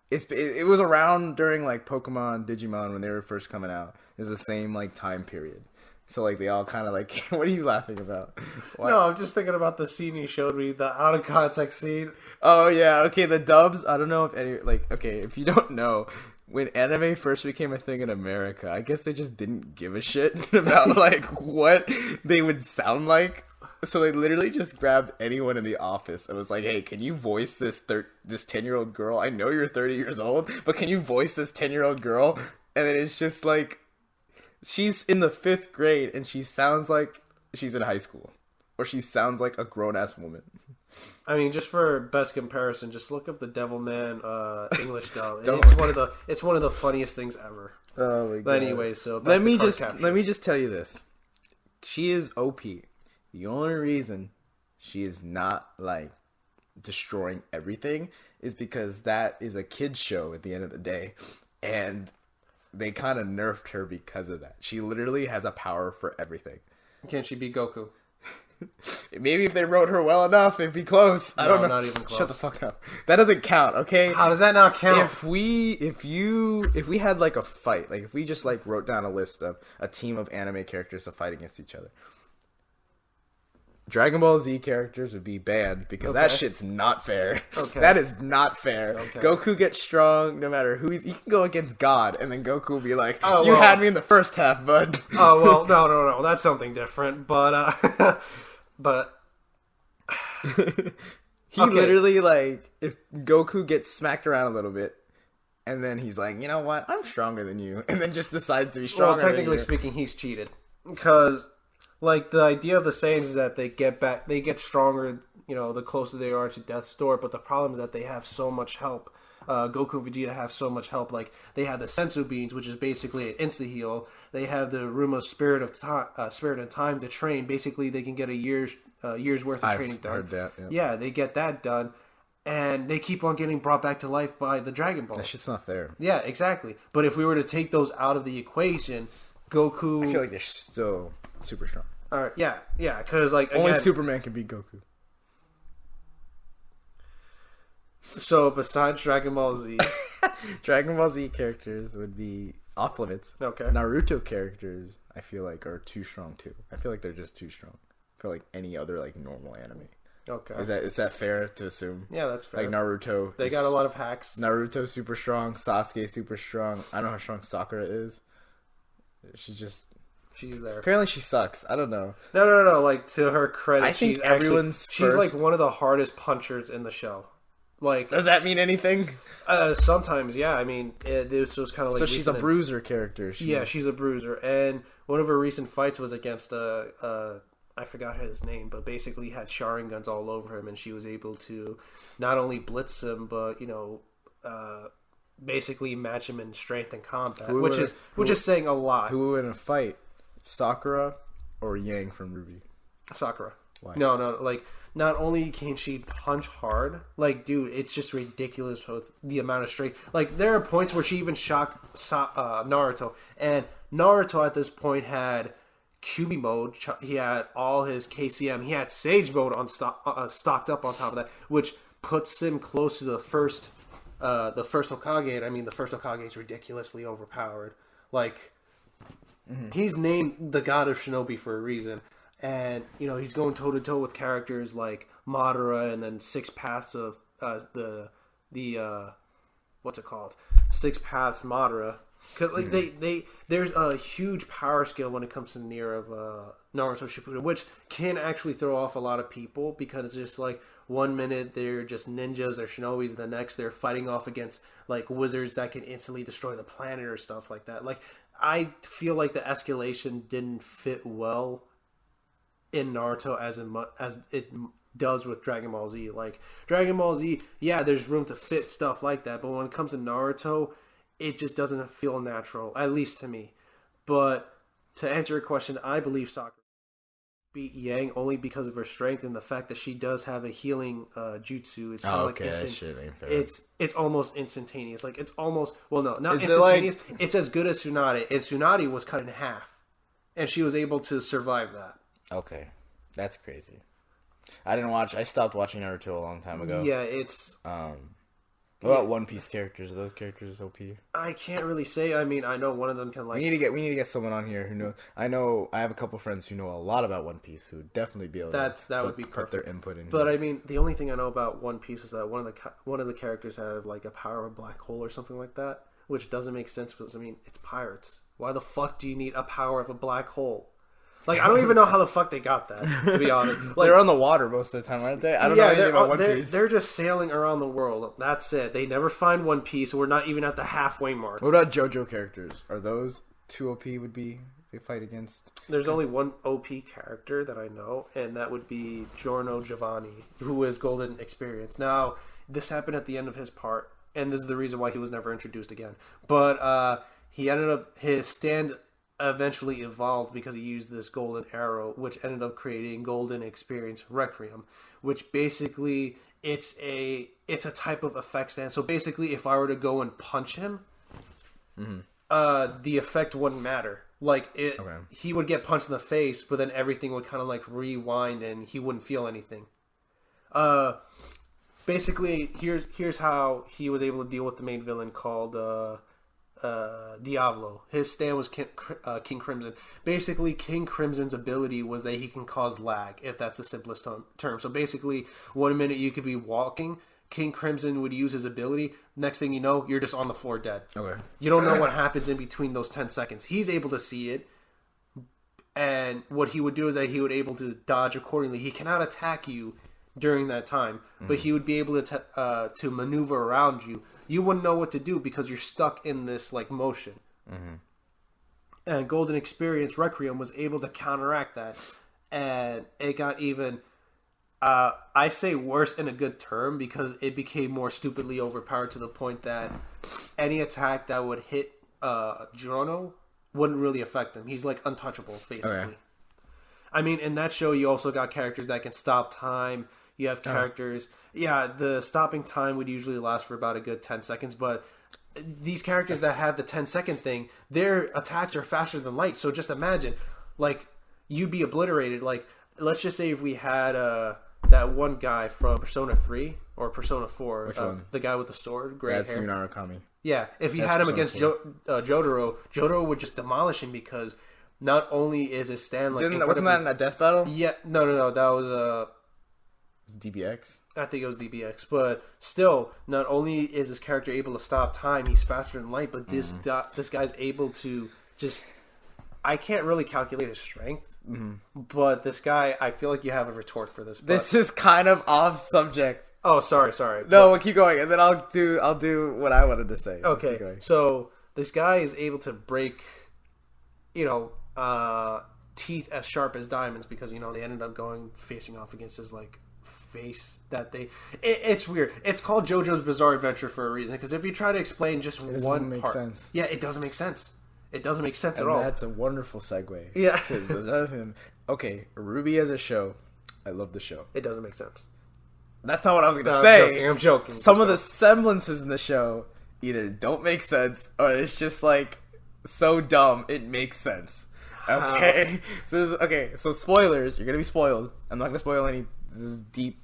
It was around during like Pokemon, Digimon when they were first coming out. It's the same like time period. So like they all kind of like. What are you laughing about? Why? No, I'm just thinking about the scene you showed me, the out of context scene. Oh yeah, okay. The dubs. I don't know if any like. Okay, if you don't know, when anime first became a thing in America, I guess they just didn't give a shit about like what they would sound like. So they literally just grabbed anyone in the office and was like, "Hey, can you voice this 10-year-old girl? I know you're 30 years old, but can you voice this 10-year-old girl?" And then it's just like, she's in the 5th grade and she sounds like she's in high school, or she sounds like a grown ass woman. I mean, just for best comparison, just look up the Devilman English dub. It's one of the funniest things ever. Oh my god. But anyway, so let me just tell you this. She is OP. The only reason she is not like destroying everything is because that is a kid's show at the end of the day, and they kind of nerfed her because of that. She literally has a power for everything. Can she be Goku? Maybe if they wrote her well enough, it'd be close. I don't know. Not even close. Shut the fuck up. That doesn't count, okay? How does that not count? If we had like a fight, like if we just like wrote down a list of a team of anime characters to fight against each other, Dragon Ball Z characters would be banned because that shit's not fair. Okay. That is not fair. Okay. Goku gets strong no matter who he can go against God, and then Goku will be like, Oh, "You well. had me in the first half, bud." Oh well, no, that's something different. But but He literally like, if Goku gets smacked around a little bit, and then he's like, "You know what? I'm stronger than you," and then just decides to be stronger. Well, technically speaking, he's cheated because, like, the idea of the Saiyans is that they get stronger, the closer they are to death's door. But the problem is that they have so much help. Goku and Vegeta have so much help. Like, they have the Sensu Beans, which is basically an insta heal. They have the Room of Spirit and Time to train. Basically, they can get a year's worth of training done. Heard that. Yeah, they get that done, and they keep on getting brought back to life by the Dragon Ball. That shit's not fair. Yeah, exactly. But if we were to take those out of the equation, Goku. I feel like they're still super strong. All right, yeah, because like Only again, Superman can beat Goku. So besides Dragon Ball Z, Dragon Ball Z characters would be off limits. Okay. Naruto characters, I feel like, are too strong too. I feel like they're just too strong for like any other like normal anime. Okay. Is that fair to assume? Yeah, that's fair. Like Naruto, They got a lot of hacks. Naruto super strong, Sasuke super strong. I don't know how strong Sakura is. She's there. Apparently she sucks. I don't know. No. Like, to her credit, I think she's like one of the hardest punchers in the show. Like, does that mean anything? Sometimes, yeah. I mean, this was kind of like. So she's a bruiser character. She's a bruiser, and one of her recent fights was against I forgot his name, but basically had Sharingans all over him, and she was able to not only blitz him, but basically match him in strength and combat, which is saying a lot. Who would win a fight, Sakura or Yang from Ruby? Sakura. Why? No. Like, not only can she punch hard, like, dude, it's just ridiculous with the amount of strength. Like, there are points where she even shocked Naruto, and Naruto at this point had QB mode. He had all his KCM. He had Sage mode on stocked up on top of that, which puts him close to the first Hokage. And I mean, the first Hokage is ridiculously overpowered. Like, he's named the God of Shinobi for a reason. And, he's going toe-to-toe with characters like Madara, and then Six Paths of what's it called? Six Paths Madara. Cause there's a huge power scale when it comes to the near of Naruto Shippuden, which can actually throw off a lot of people, because it's just like 1 minute they're just ninjas or shinobis, the next they're fighting off against like wizards that can instantly destroy the planet or stuff like that. Like, I feel like the escalation didn't fit well in Naruto as it does with Dragon Ball Z. Like, Dragon Ball Z, yeah, there's room to fit stuff like that, but when it comes to Naruto, it just doesn't feel natural, at least to me. But to answer your question, I believe Sakura beat Yang only because of her strength and the fact that she does have a healing jutsu. It's kind of like instant. That shit ain't fair. It's almost instantaneous. Like, it's almost, well, no, not Is instantaneous. It's as good as Tsunade, and Tsunade was cut in half, and she was able to survive that. Okay, that's crazy. I stopped watching Naruto a long time ago. Yeah, it's. What about One Piece characters? Are those characters OP? I can't really say. I mean, I know one of them can, like. We need to get someone on here who knows. I have a couple friends who know a lot about One Piece who would definitely be able that would be perfect. Put their input in. But I mean, the only thing I know about One Piece is that one of the characters have like a power of a black hole or something like that, which doesn't make sense because, I mean, it's pirates. Why the fuck do you need a power of a black hole? Like, I don't even know how the fuck they got that, to be honest. Like, they're on the water most of the time, aren't they? I don't know anything about One Piece. They're just sailing around the world. That's it. They never find One Piece. We're not even at the halfway mark. What about JoJo characters? Are those two OP would be they fight against? There's only one OP character that I know, and that would be Giorno Giovanni, who is Golden Experience. Now, this happened at the end of his part, and this is the reason why he was never introduced again. But he ended up, his stand eventually evolved because he used this golden arrow, which ended up creating Golden Experience Requiem, which basically it's a type of effect stand. So basically, if I were to go and punch him, the effect wouldn't matter. Like, he would get punched in the face, but then everything would kind of like rewind and he wouldn't feel anything. Basically, here's how he was able to deal with the main villain called Diablo. His stand was King Crimson. Basically, King Crimson's ability was that he can cause lag, if that's the simplest term. So basically, 1 minute you could be walking, King Crimson would use his ability. Next thing you know, you're just on the floor dead. Okay. You don't know what happens in between those 10 seconds. He's able to see it, and what he would do is that he would able to dodge accordingly. He cannot attack you during that time, but he would be able to maneuver around you. You wouldn't know what to do because you're stuck in this like motion. And Golden Experience Requiem was able to counteract that, and it got even. I say worse in a good term because it became more stupidly overpowered to the point that any attack that would hit Giorno wouldn't really affect him. He's like untouchable, basically. Okay. I mean, in that show, you also got characters that can stop time. You have characters... Yeah, the stopping time would usually last for about a good 10 seconds, but these characters that have the 10-second thing, their attacks are faster than light. So just imagine, like, you'd be obliterated. Like, let's just say if we had that one guy from Persona 3 or Persona 4. Which one? The guy with the sword, gray That's hair. Tsunade Kami. Yeah, if you had him against Jotaro would just demolish him because not only is his stand like... Wasn't that in a death battle? Yeah, no, that was... Was it DBX? I think it was DBX, but still, not only is this character able to stop time, he's faster than light, but this guy's able to just I can't really calculate his strength, but this guy, I feel like you have a retort for this. But... This is kind of off subject. Oh, sorry. No, we'll keep going, and then I'll do what I wanted to say. Okay, so this guy is able to break, teeth as sharp as diamonds because they ended up facing off against his face that it's weird. It's called JoJo's Bizarre Adventure for a reason, because if you try to explain just one part, sense. Yeah, it doesn't make sense. It doesn't make sense and at all. That's a wonderful segue. Yeah. To the other thing. Okay, Ruby as a show, I love the show. It doesn't make sense. That's not what I was gonna say. I'm joking. Some of the semblances in the show either don't make sense or it's just so dumb it makes sense. Okay, so spoilers. You're gonna be spoiled. I'm not gonna spoil any. This is deep.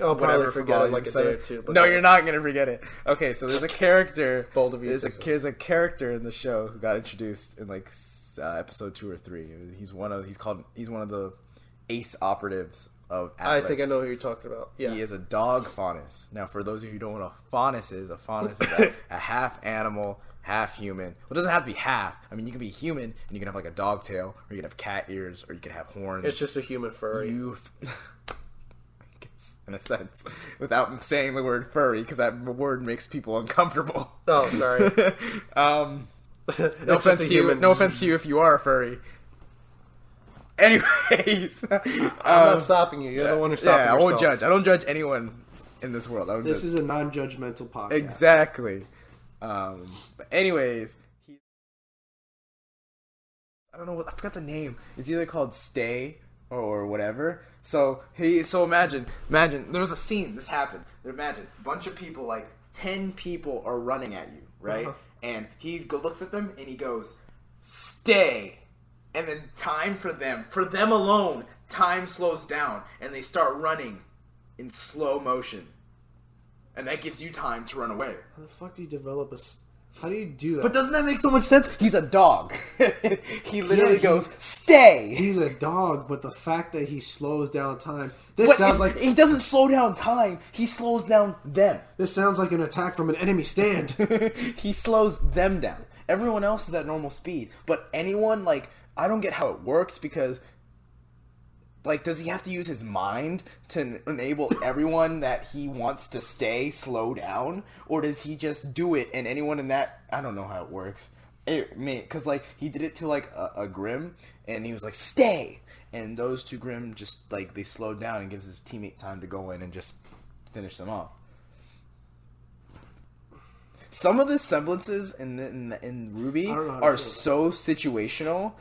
I'll probably forget it a day or two. But no, you're not gonna forget it. Okay, so there's a character. Bold of you. There's a character in the show who got introduced in episode 2 or 3. He's one of the ace operatives of Atlas. I think I know who you're talking about. Yeah, he is a dog faunus. Now, for those of you who don't know what a faunus is a half animal, half human. Well, it doesn't have to be half. I mean, you can be human and you can have a dog tail, or you can have cat ears, or you can have horns. It's just a human furry. In a sense, without saying the word furry, because that word makes people uncomfortable. Oh, sorry. No offense to you if you are a furry. Anyways, I'm not stopping you. You're the one who's stopping yourself. I won't judge. I don't judge anyone in this world. This is a non-judgmental podcast. Exactly. But anyways, I don't know what I forgot the name. It's either called Stay or whatever. So imagine there was a scene. This happened. Imagine a bunch of people, 10 people are running at you, right? Uh-huh. And he looks at them and he goes, "Stay." And then time for them alone, time slows down and they start running in slow motion. And that gives you time to run away. How the fuck do you develop how do you do that? But doesn't that make so much sense? He's a dog. He literally goes, "Stay." He's a dog, but the fact that he slows down time. Sounds like he doesn't slow down time. He slows down them. This sounds like an attack from an enemy stand. He slows them down. Everyone else is at normal speed, but anyone I don't get how it works because does he have to use his mind to enable everyone that he wants to stay slow down? Or does he just do it and anyone in that... I don't know how it works. Because, he did it to, a Grim, and he was like, "Stay!" And those two Grim just, they slowed down and gives his teammate time to go in and just finish them off. Some of the semblances in Ruby are so situational.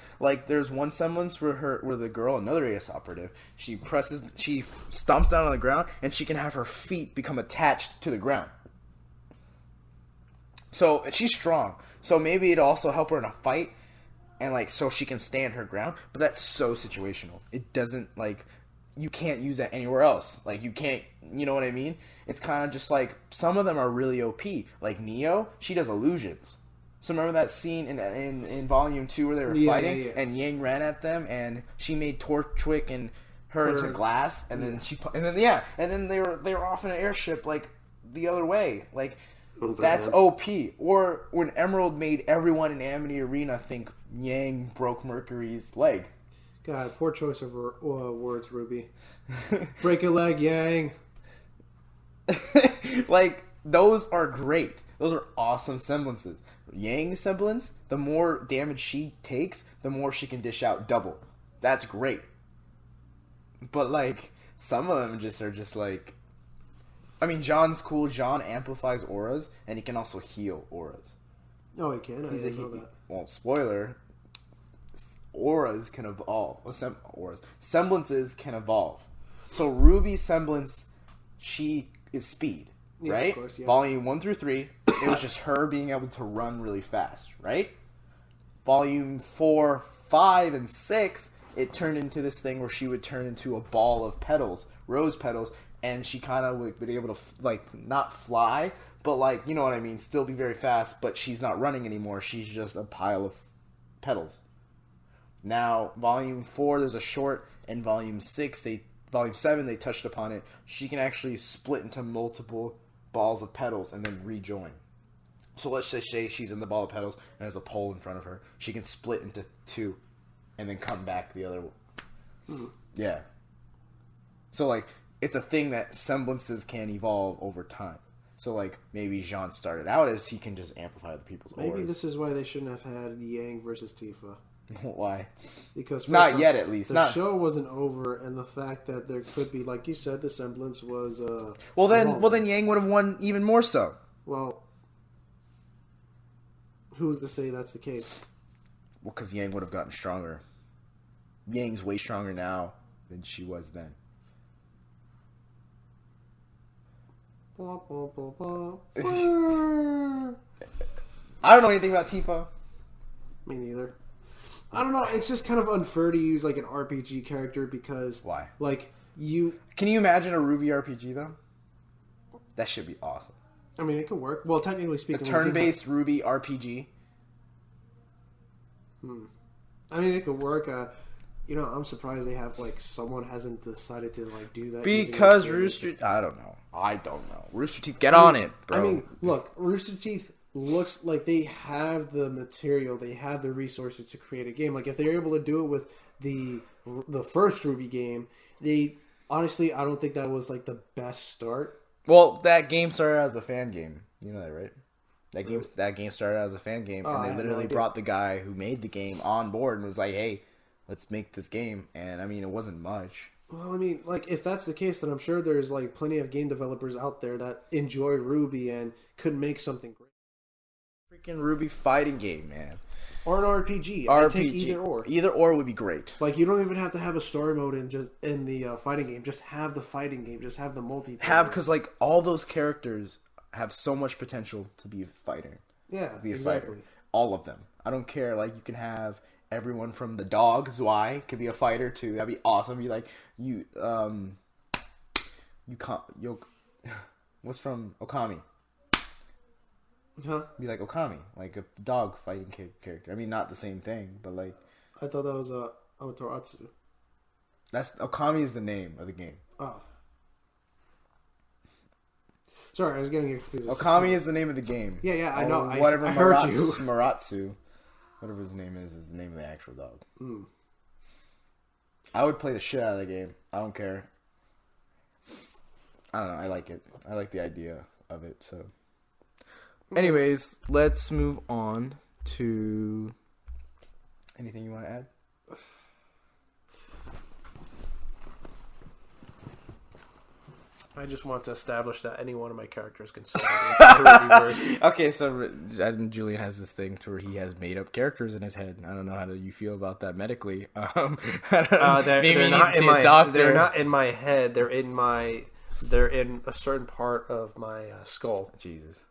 There's one semblance where the girl, another ace operative, she stomps down on the ground and she can have her feet become attached to the ground. So she's strong. So maybe it'll also help her in a fight, and so she can stand her ground. But that's so situational. It doesn't you can't use that anywhere else. You can't, you know what I mean? It's kind of just some of them are really OP. Neo, she does illusions. So remember that scene in Volume 2 where they were fighting and Yang ran at them and she made Torchwick and her into glass and then and then they were off in an airship the other way. That's OP. Or when Emerald made everyone in Amity Arena think Yang broke Mercury's leg. God, poor choice of words, Ruby. Break a leg, Yang. Those are great. Those are awesome semblances. Yang's semblance, the more damage she takes, the more she can dish out double. That's great. But some of them are just I mean, John's cool. John amplifies auras, and he can also heal auras. Oh, he can? I didn't know that. Well, spoiler. Auras can evolve. Semblances can evolve. So Ruby's semblance, she is speed, right? Of course, yeah. Volume 1 through 3, it was just her being able to run really fast, right? Volume 4, 5, and 6, it turned into this thing where she would turn into a ball of petals, rose petals, and she kind of would be able to, not fly, but, you know what I mean, still be very fast, but she's not running anymore. She's just a pile of petals. Now, Volume 4, there's a short, and Volume 7, they touched upon it. She can actually split into multiple balls of petals and then rejoin. So let's just say she's in the ball of petals and there's a pole in front of her. She can split into two and then come back the other way. Yeah. So, like, it's a thing that semblances can evolve over time. So, like, maybe Jean started out as he can just amplify other people's auras. Maybe this is why they shouldn't have had Yang versus Tifa. Why? Because not yet, at least. The show wasn't over, and the fact that there could be, like you said, the semblance was. Well, then Yang would have won even more so. Well, who's to say that's the case? Well, because Yang would have gotten stronger. Yang's way stronger now than she was then. Blah, blah, blah, blah. I don't know anything about Tifa. Me neither. I don't know. It's just kind of unfair to use like an RPG character because why? Like can you imagine a Ruby RPG though? That should be awesome. I mean, it could work. Well, technically speaking, a turn-based Ruby RPG. I mean, it could work. I'm surprised they have like someone hasn't decided to like do that because Rooster. I don't know. Rooster Teeth, get on it, bro. I mean, look, Rooster Teeth looks like they have the material, they have the resources to create a game. Like if they're able to do it with the first Ruby game, honestly, I don't think that was like the best start. Well, that game started as a fan game. You know that, right? That game started as a fan game, and they literally brought the guy who made the game on board and was like, "Hey, let's make this game." And I mean, it wasn't much. Well, I mean, like if that's the case, then I'm sure there's like plenty of game developers out there that enjoy Ruby and could make something great. Freaking Ruby fighting game, man. Or an RPG. I take either or. Either or would be great. Like you don't even have to have a story mode in the fighting game. Just have the fighting game. Just have the multiplayer. Because like all those characters have so much potential to be a fighter. Yeah, be a exactly. Fighter. All of them. I don't care. Like you can have everyone from the dog Zwei could be a fighter too. That'd be awesome. Be like you can't what's from Okami? Huh? Be like Okami, like a dog fighting character. I mean, not the same thing, but like I thought that was Amaterasu. That's Okami is the name of the game. Oh. Sorry, I was getting confused. Okami is the name of the game. Yeah, I know. Whatever I heard you. Maratsu, whatever his name is the name of the actual dog. I would play the shit out of the game. I don't care. I don't know. I like it. I like the idea of it. So, anyways, let's move on to anything you want to add. I just want to establish that any one of my characters can solve the Rubyverse. Okay, so Julian has this thing to where he has made up characters in his head. I don't know how you feel about that medically. They're not in my head. They're in a certain part of my skull. Jesus.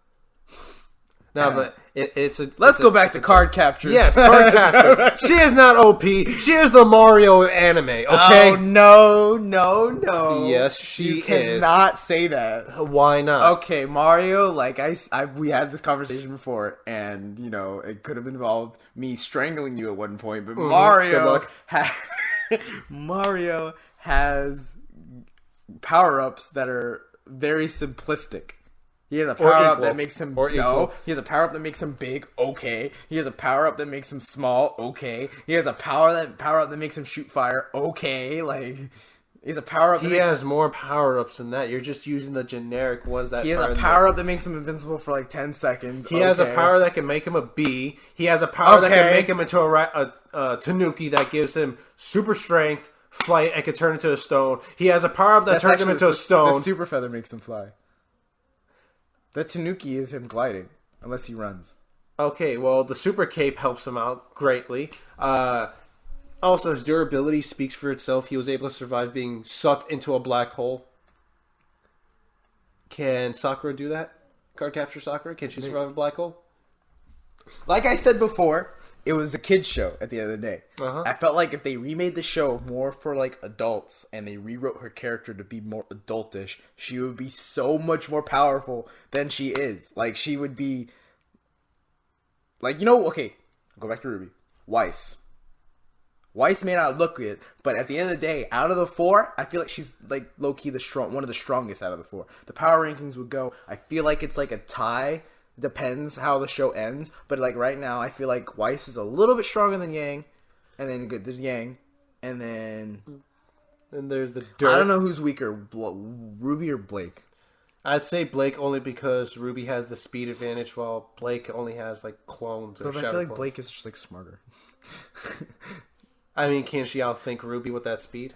No, but let's go back to card capture. Yes, card capture. She is not OP. She is the Mario of anime. Okay. Oh no. Yes, she is. You cannot say that. Why not? Okay, Mario. Like we had this conversation before, and it could have involved me strangling you at one point. But Mario has power-ups that are very simplistic. He has a power-up that makes him... He has a power-up that makes him big. Okay. He has a power-up that makes him small. Okay. He has a power-up that makes him shoot fire. Okay. Like, he has a power-up that He has more power-ups than that. You're just using the generic ones that... He has a power-up that makes him invincible for like 10 seconds. He has a power that can make him a bee. He has a power that can make him into a tanuki that gives him super strength, flight, and can turn into a stone. He has a power-up that turns him into a stone. The super feather makes him fly. The Tanuki is him gliding, unless he runs. Okay, well, the Super Cape helps him out greatly. Also, his durability speaks for itself. He was able to survive being sucked into a black hole. Can Sakura do that? Card capture Sakura? Can she survive a black hole? Like I said before, it was a kid's show at the end of the day. Uh-huh. I felt like if they remade the show more for like adults and they rewrote her character to be more adultish, she would be so much more powerful than she is. Like she would be like, okay, go back to Ruby. Weiss may not look good, but at the end of the day, out of the 4, I feel like she's like low-key one of the strongest out of the 4. The power rankings would go, I feel like it's like a tie It depends how the show ends. But like right now, I feel like Weiss is a little bit stronger than Yang, and then there's Yang, and then there's the dirt. I don't know who's weaker, Ruby or Blake. I'd say Blake only because Ruby has the speed advantage, while Blake only has like clones or But I shadow feel like clones. Blake is just like smarter. I mean, can she outthink Ruby with that speed?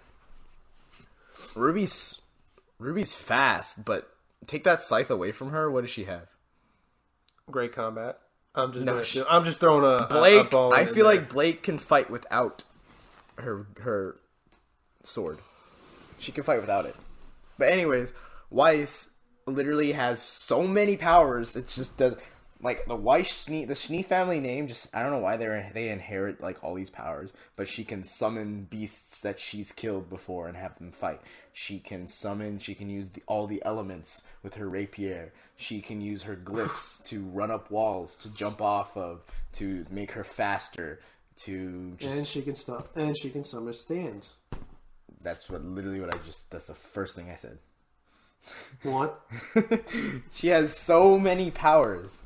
Ruby's fast, but take that scythe away from her. What does she have? Great combat. I'm just No, I'm just throwing a Blake. A bone I in feel there. like Blake can fight without her sword. She can fight without it. But anyways, Weiss literally has so many powers. It just does. Like the the Schnee family name, just I don't know why they inherit like all these powers, but she can summon beasts that she's killed before and have them fight. She can use all the elements with her rapier. She can use her glyphs to run up walls, to jump off of, to make her faster, and she can stuff, and she can summon stands. That's that's the first thing I said. What? She has so many powers.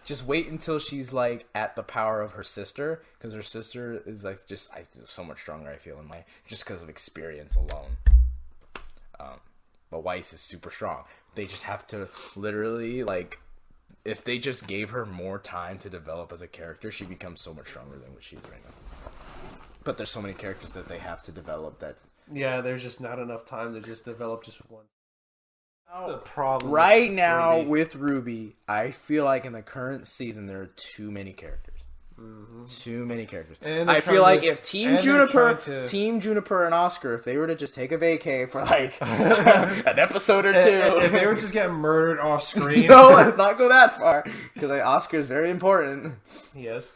Just wait until she's like at the power of her sister, because her sister is like so much stronger. I feel just because of experience alone. But Weiss is super strong. They just have to literally like, if they just gave her more time to develop as a character, she becomes so much stronger than what she is right now. But there's so many characters that they have to develop that. Yeah, there's just not enough time to just develop just one. That's the problem. Right now with Ruby, I feel like in the current season there are too many characters. Mm-hmm. Too many characters. And I feel like if Team Juniper and Oscar, if they were to just take a vacay for like an episode or two, if they were just getting murdered off screen. No, let's not go that far, because like, Oscar is very important. Yes.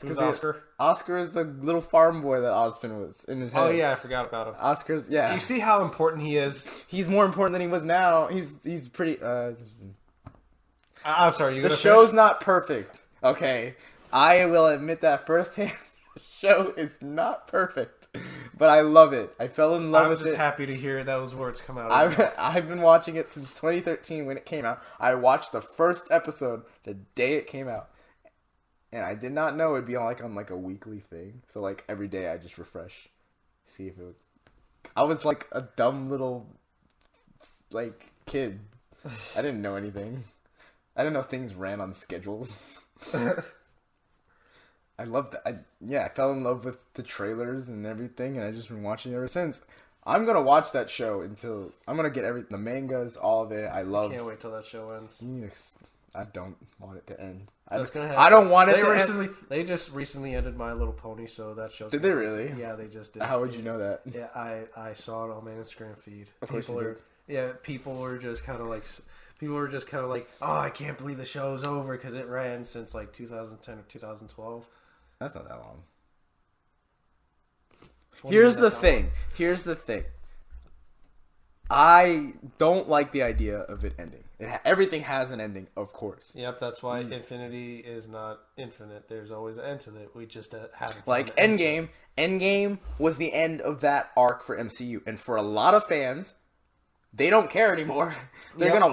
Who's Oscar? Oscar is the little farm boy that Ozpin was in his head. Oh yeah, I forgot about him. Oscar's You see how important he is? He's more important than he was now. He's pretty. I'm sorry. The show's not perfect. Okay. I will admit that firsthand. The show is not perfect, but I love it. I fell in love with it. I'm just happy to hear those words come out. I've been watching it since 2013 when it came out. I watched the first episode the day it came out, and I did not know it'd be on like a weekly thing. So like every day I just refresh, see if it would. I was like a dumb little like kid. I didn't know anything. I didn't know things ran on schedules. I loved that. I fell in love with the trailers and everything, and I've just been watching it ever since. I'm gonna watch that show until I'm gonna get the mangas, all of it. I Can't wait till that show ends. I don't want it to end. That's gonna happen. I don't want it to end. They just recently ended My Little Pony, so that show. Did they really? Yeah, they just did. How would you know that? Yeah, I saw it on my Instagram feed. Of course you did. Yeah, people were just kind of like, oh, I can't believe the show's over because it ran since like 2010 or 2012. That's not that long. Here's the thing. I don't like the idea of it ending. Everything has an ending, of course. Yep, that's why infinity is not infinite. There's always an end to it. We just haven't. Like Endgame. Endgame was the end of that arc for MCU, and for a lot of fans, they don't care anymore. They're gonna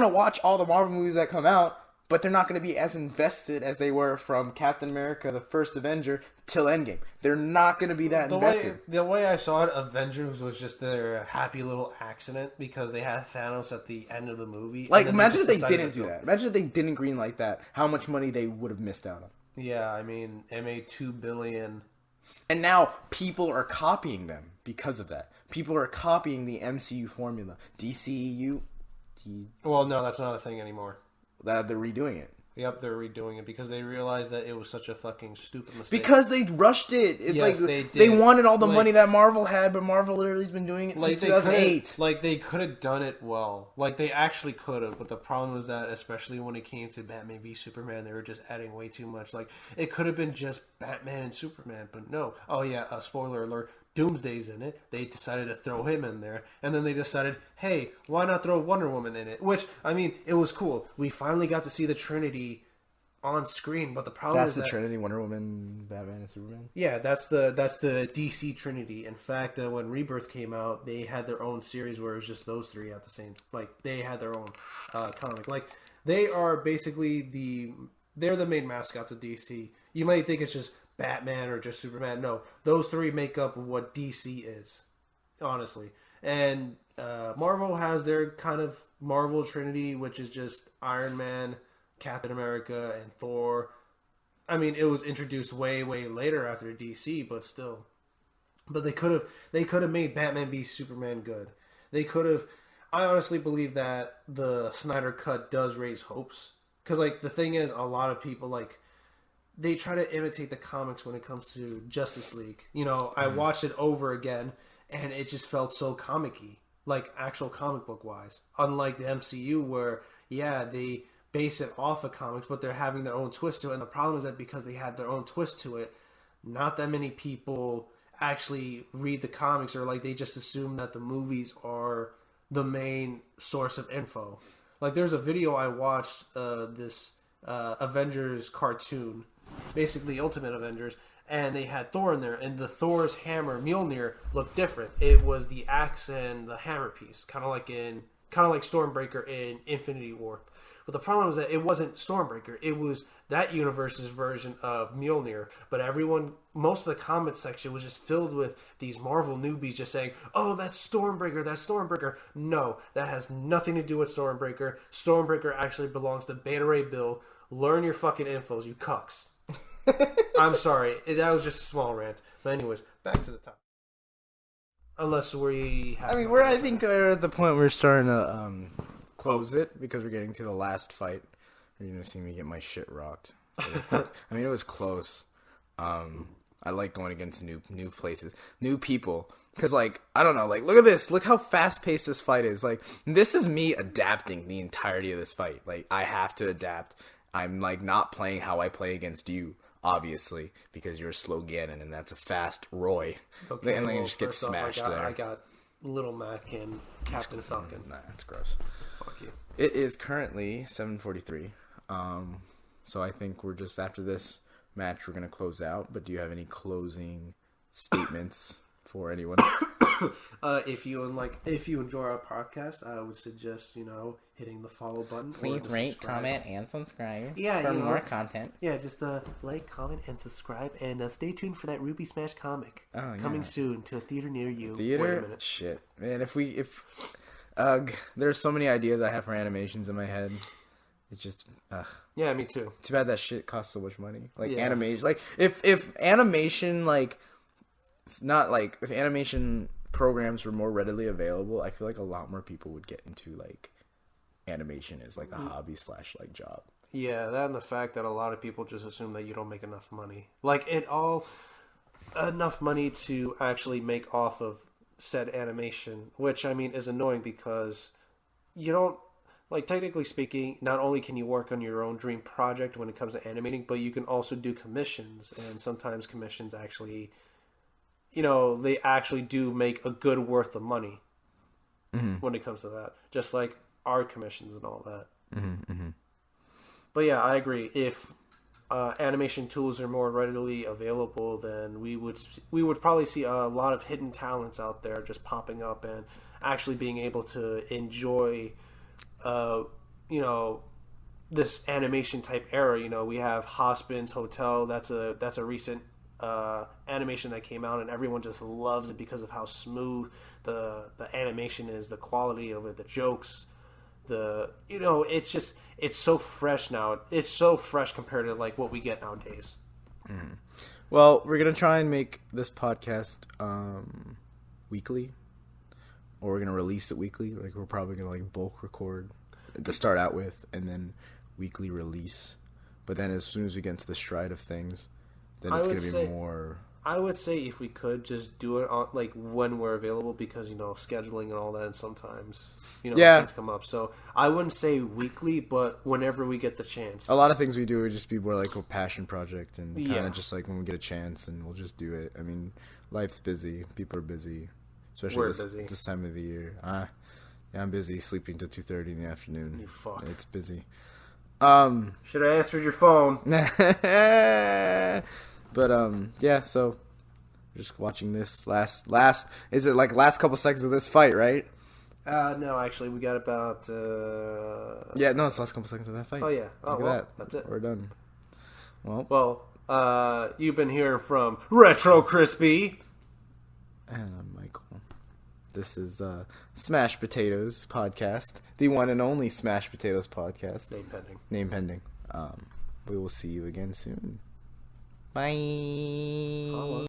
watch all the Marvel movies that come out, but they're not going to be as invested as they were from Captain America, the First Avenger, till Endgame. They're not going to be that invested. The way I saw it, Avengers was just their happy little accident because they had Thanos at the end of the movie. Like, imagine if they didn't do that. Imagine if they didn't greenlight that. How much money they would have missed out on. Yeah, I mean, it made $2 billion. And now people are copying them because of that. People are copying the MCU formula. DCEU. Well, no, that's not a thing anymore. They're redoing it. Yep, they're redoing it because they realized that it was such a fucking stupid mistake. Because they rushed it. Yes, they did. They wanted all the money that Marvel had, but Marvel literally has been doing it since 2008. They could have done it well. Like, they actually could have, but the problem was that, especially when it came to Batman v Superman, they were just adding way too much. Like, it could have been just Batman and Superman, but no. Oh, yeah, spoiler alert. Doomsday's in it. They decided to throw him in there. And then they decided, hey, why not throw Wonder Woman in it? Which, I mean, it was cool. We finally got to see the Trinity on screen, but the problem is the Trinity, Wonder Woman, Batman, and Superman? Yeah, that's the DC Trinity. In fact, when Rebirth came out, they had their own series where it was just those three at the same... Like, they had their own comic. Like, They are basically they're the main mascots of DC. You might think it's just Batman or just Superman. No, those three make up what DC is, honestly. And Marvel has their kind of Marvel Trinity, which is just Iron Man, Captain America, and Thor. I mean, it was introduced way, way later after DC, but still. But they could have made Batman v Superman good. They could have. I honestly believe that the Snyder Cut does raise hopes, because like the thing is, a lot of people like they try to imitate the comics when it comes to Justice League. You know, I watched it over again, and it just felt so comic-y, like actual comic book wise. Unlike the MCU, where they base it off of comics, but they're having their own twist to it. And the problem is that because they had their own twist to it, not that many people actually read the comics, or like they just assume that the movies are the main source of info. Like there's a video I watched, this Avengers cartoon, basically Ultimate Avengers, and they had Thor in there, and the Thor's hammer Mjolnir looked different. It was the axe and the hammer piece, kind of like Stormbreaker in Infinity War. But the problem was that it wasn't Stormbreaker. It was that universe's version of Mjolnir. But most of the comment section was just filled with these Marvel newbies just saying, oh, that's Stormbreaker, that's Stormbreaker. No, that has nothing to do with Stormbreaker. Stormbreaker actually belongs to Beta Ray Bill. Learn your fucking infos, you cucks. I'm sorry. That was just a small rant. But anyways, back to the topic. Unless we have... I think we're at the point where we're starting to close it, because we're getting to the last fight. You're going to see me get my shit rocked. I mean, it was close. I like going against new places, new people. Because, like, I don't know, like, look at this. Look how fast-paced this fight is. Like, this is me adapting the entirety of this fight. Like, I have to adapt. I'm, like, not playing how I play against you, obviously, because you're a slow Ganon, and that's a fast Roy. Okay, and then you just get smashed there. I got Little Mac and Captain Falcon. Nah, that's gross. Fuck you. It is currently 7:43. So I think we're just after this match, we're going to close out. But do you have any closing statements for anyone? If you enjoy our podcast, I would suggest hitting the follow button. Please rate, subscribe. Comment, and subscribe. Yeah, for more content. Yeah, just like, comment, and subscribe, and stay tuned for that Ruby Smash comic coming soon to a theater near you. Theater? Wait a minute. Shit, man. There's so many ideas I have for animations in my head. It's just, yeah, me too. Too bad that shit costs so much money. Like animation, like if animation, like it's not like if animation programs were more readily available, I feel like a lot more people would get into like animation as like a hobby / like job. Yeah, that and the fact that a lot of people just assume that you don't make enough money. Like enough money to actually make off of said animation, which I mean is annoying because you don't, like, technically speaking, not only can you work on your own dream project when it comes to animating, but you can also do commissions, and sometimes commissions actually, they actually do make a good worth of money when it comes to that, just like art commissions and all that. But yeah, I agree. If animation tools are more readily available, then we would probably see a lot of hidden talents out there just popping up and actually being able to enjoy this animation type era. We have Hospin's Hotel. That's a recent animation that came out, and everyone just loves it because of how smooth the animation is, the quality of it, the jokes, it's so fresh now. It's so fresh compared to like what we get nowadays. Well, we're gonna try and make this podcast weekly, or we're gonna release it weekly. Like we're probably gonna like bulk record to start out with, and then weekly release. But then as soon as we get into the stride of things, then it's gonna be more. I would say if we could just do it on like when we're available, because scheduling and all that, and sometimes things come up. So I wouldn't say weekly, but whenever we get the chance. A lot of things we do would just be more like a passion project, and kind of just like when we get a chance, and we'll just do it. I mean, life's busy. People are busy, especially this time of the year. Yeah, I'm busy sleeping till 2:30 in the afternoon. You fuck. It's busy. Should have answered your phone. But yeah, so just watching this last is it like last couple seconds of this fight, right? No, actually, we got about. Yeah, no, it's the last couple seconds of that fight. Oh yeah. Oh Look at well, that. that's it. We're done. Well, Well, you've been hearing from Retro Crispy. and I'm Michael. This is Smash Potatoes podcast, the one and only Smash Potatoes podcast. Name pending. Name pending. We will see you again soon. Bye. Holla.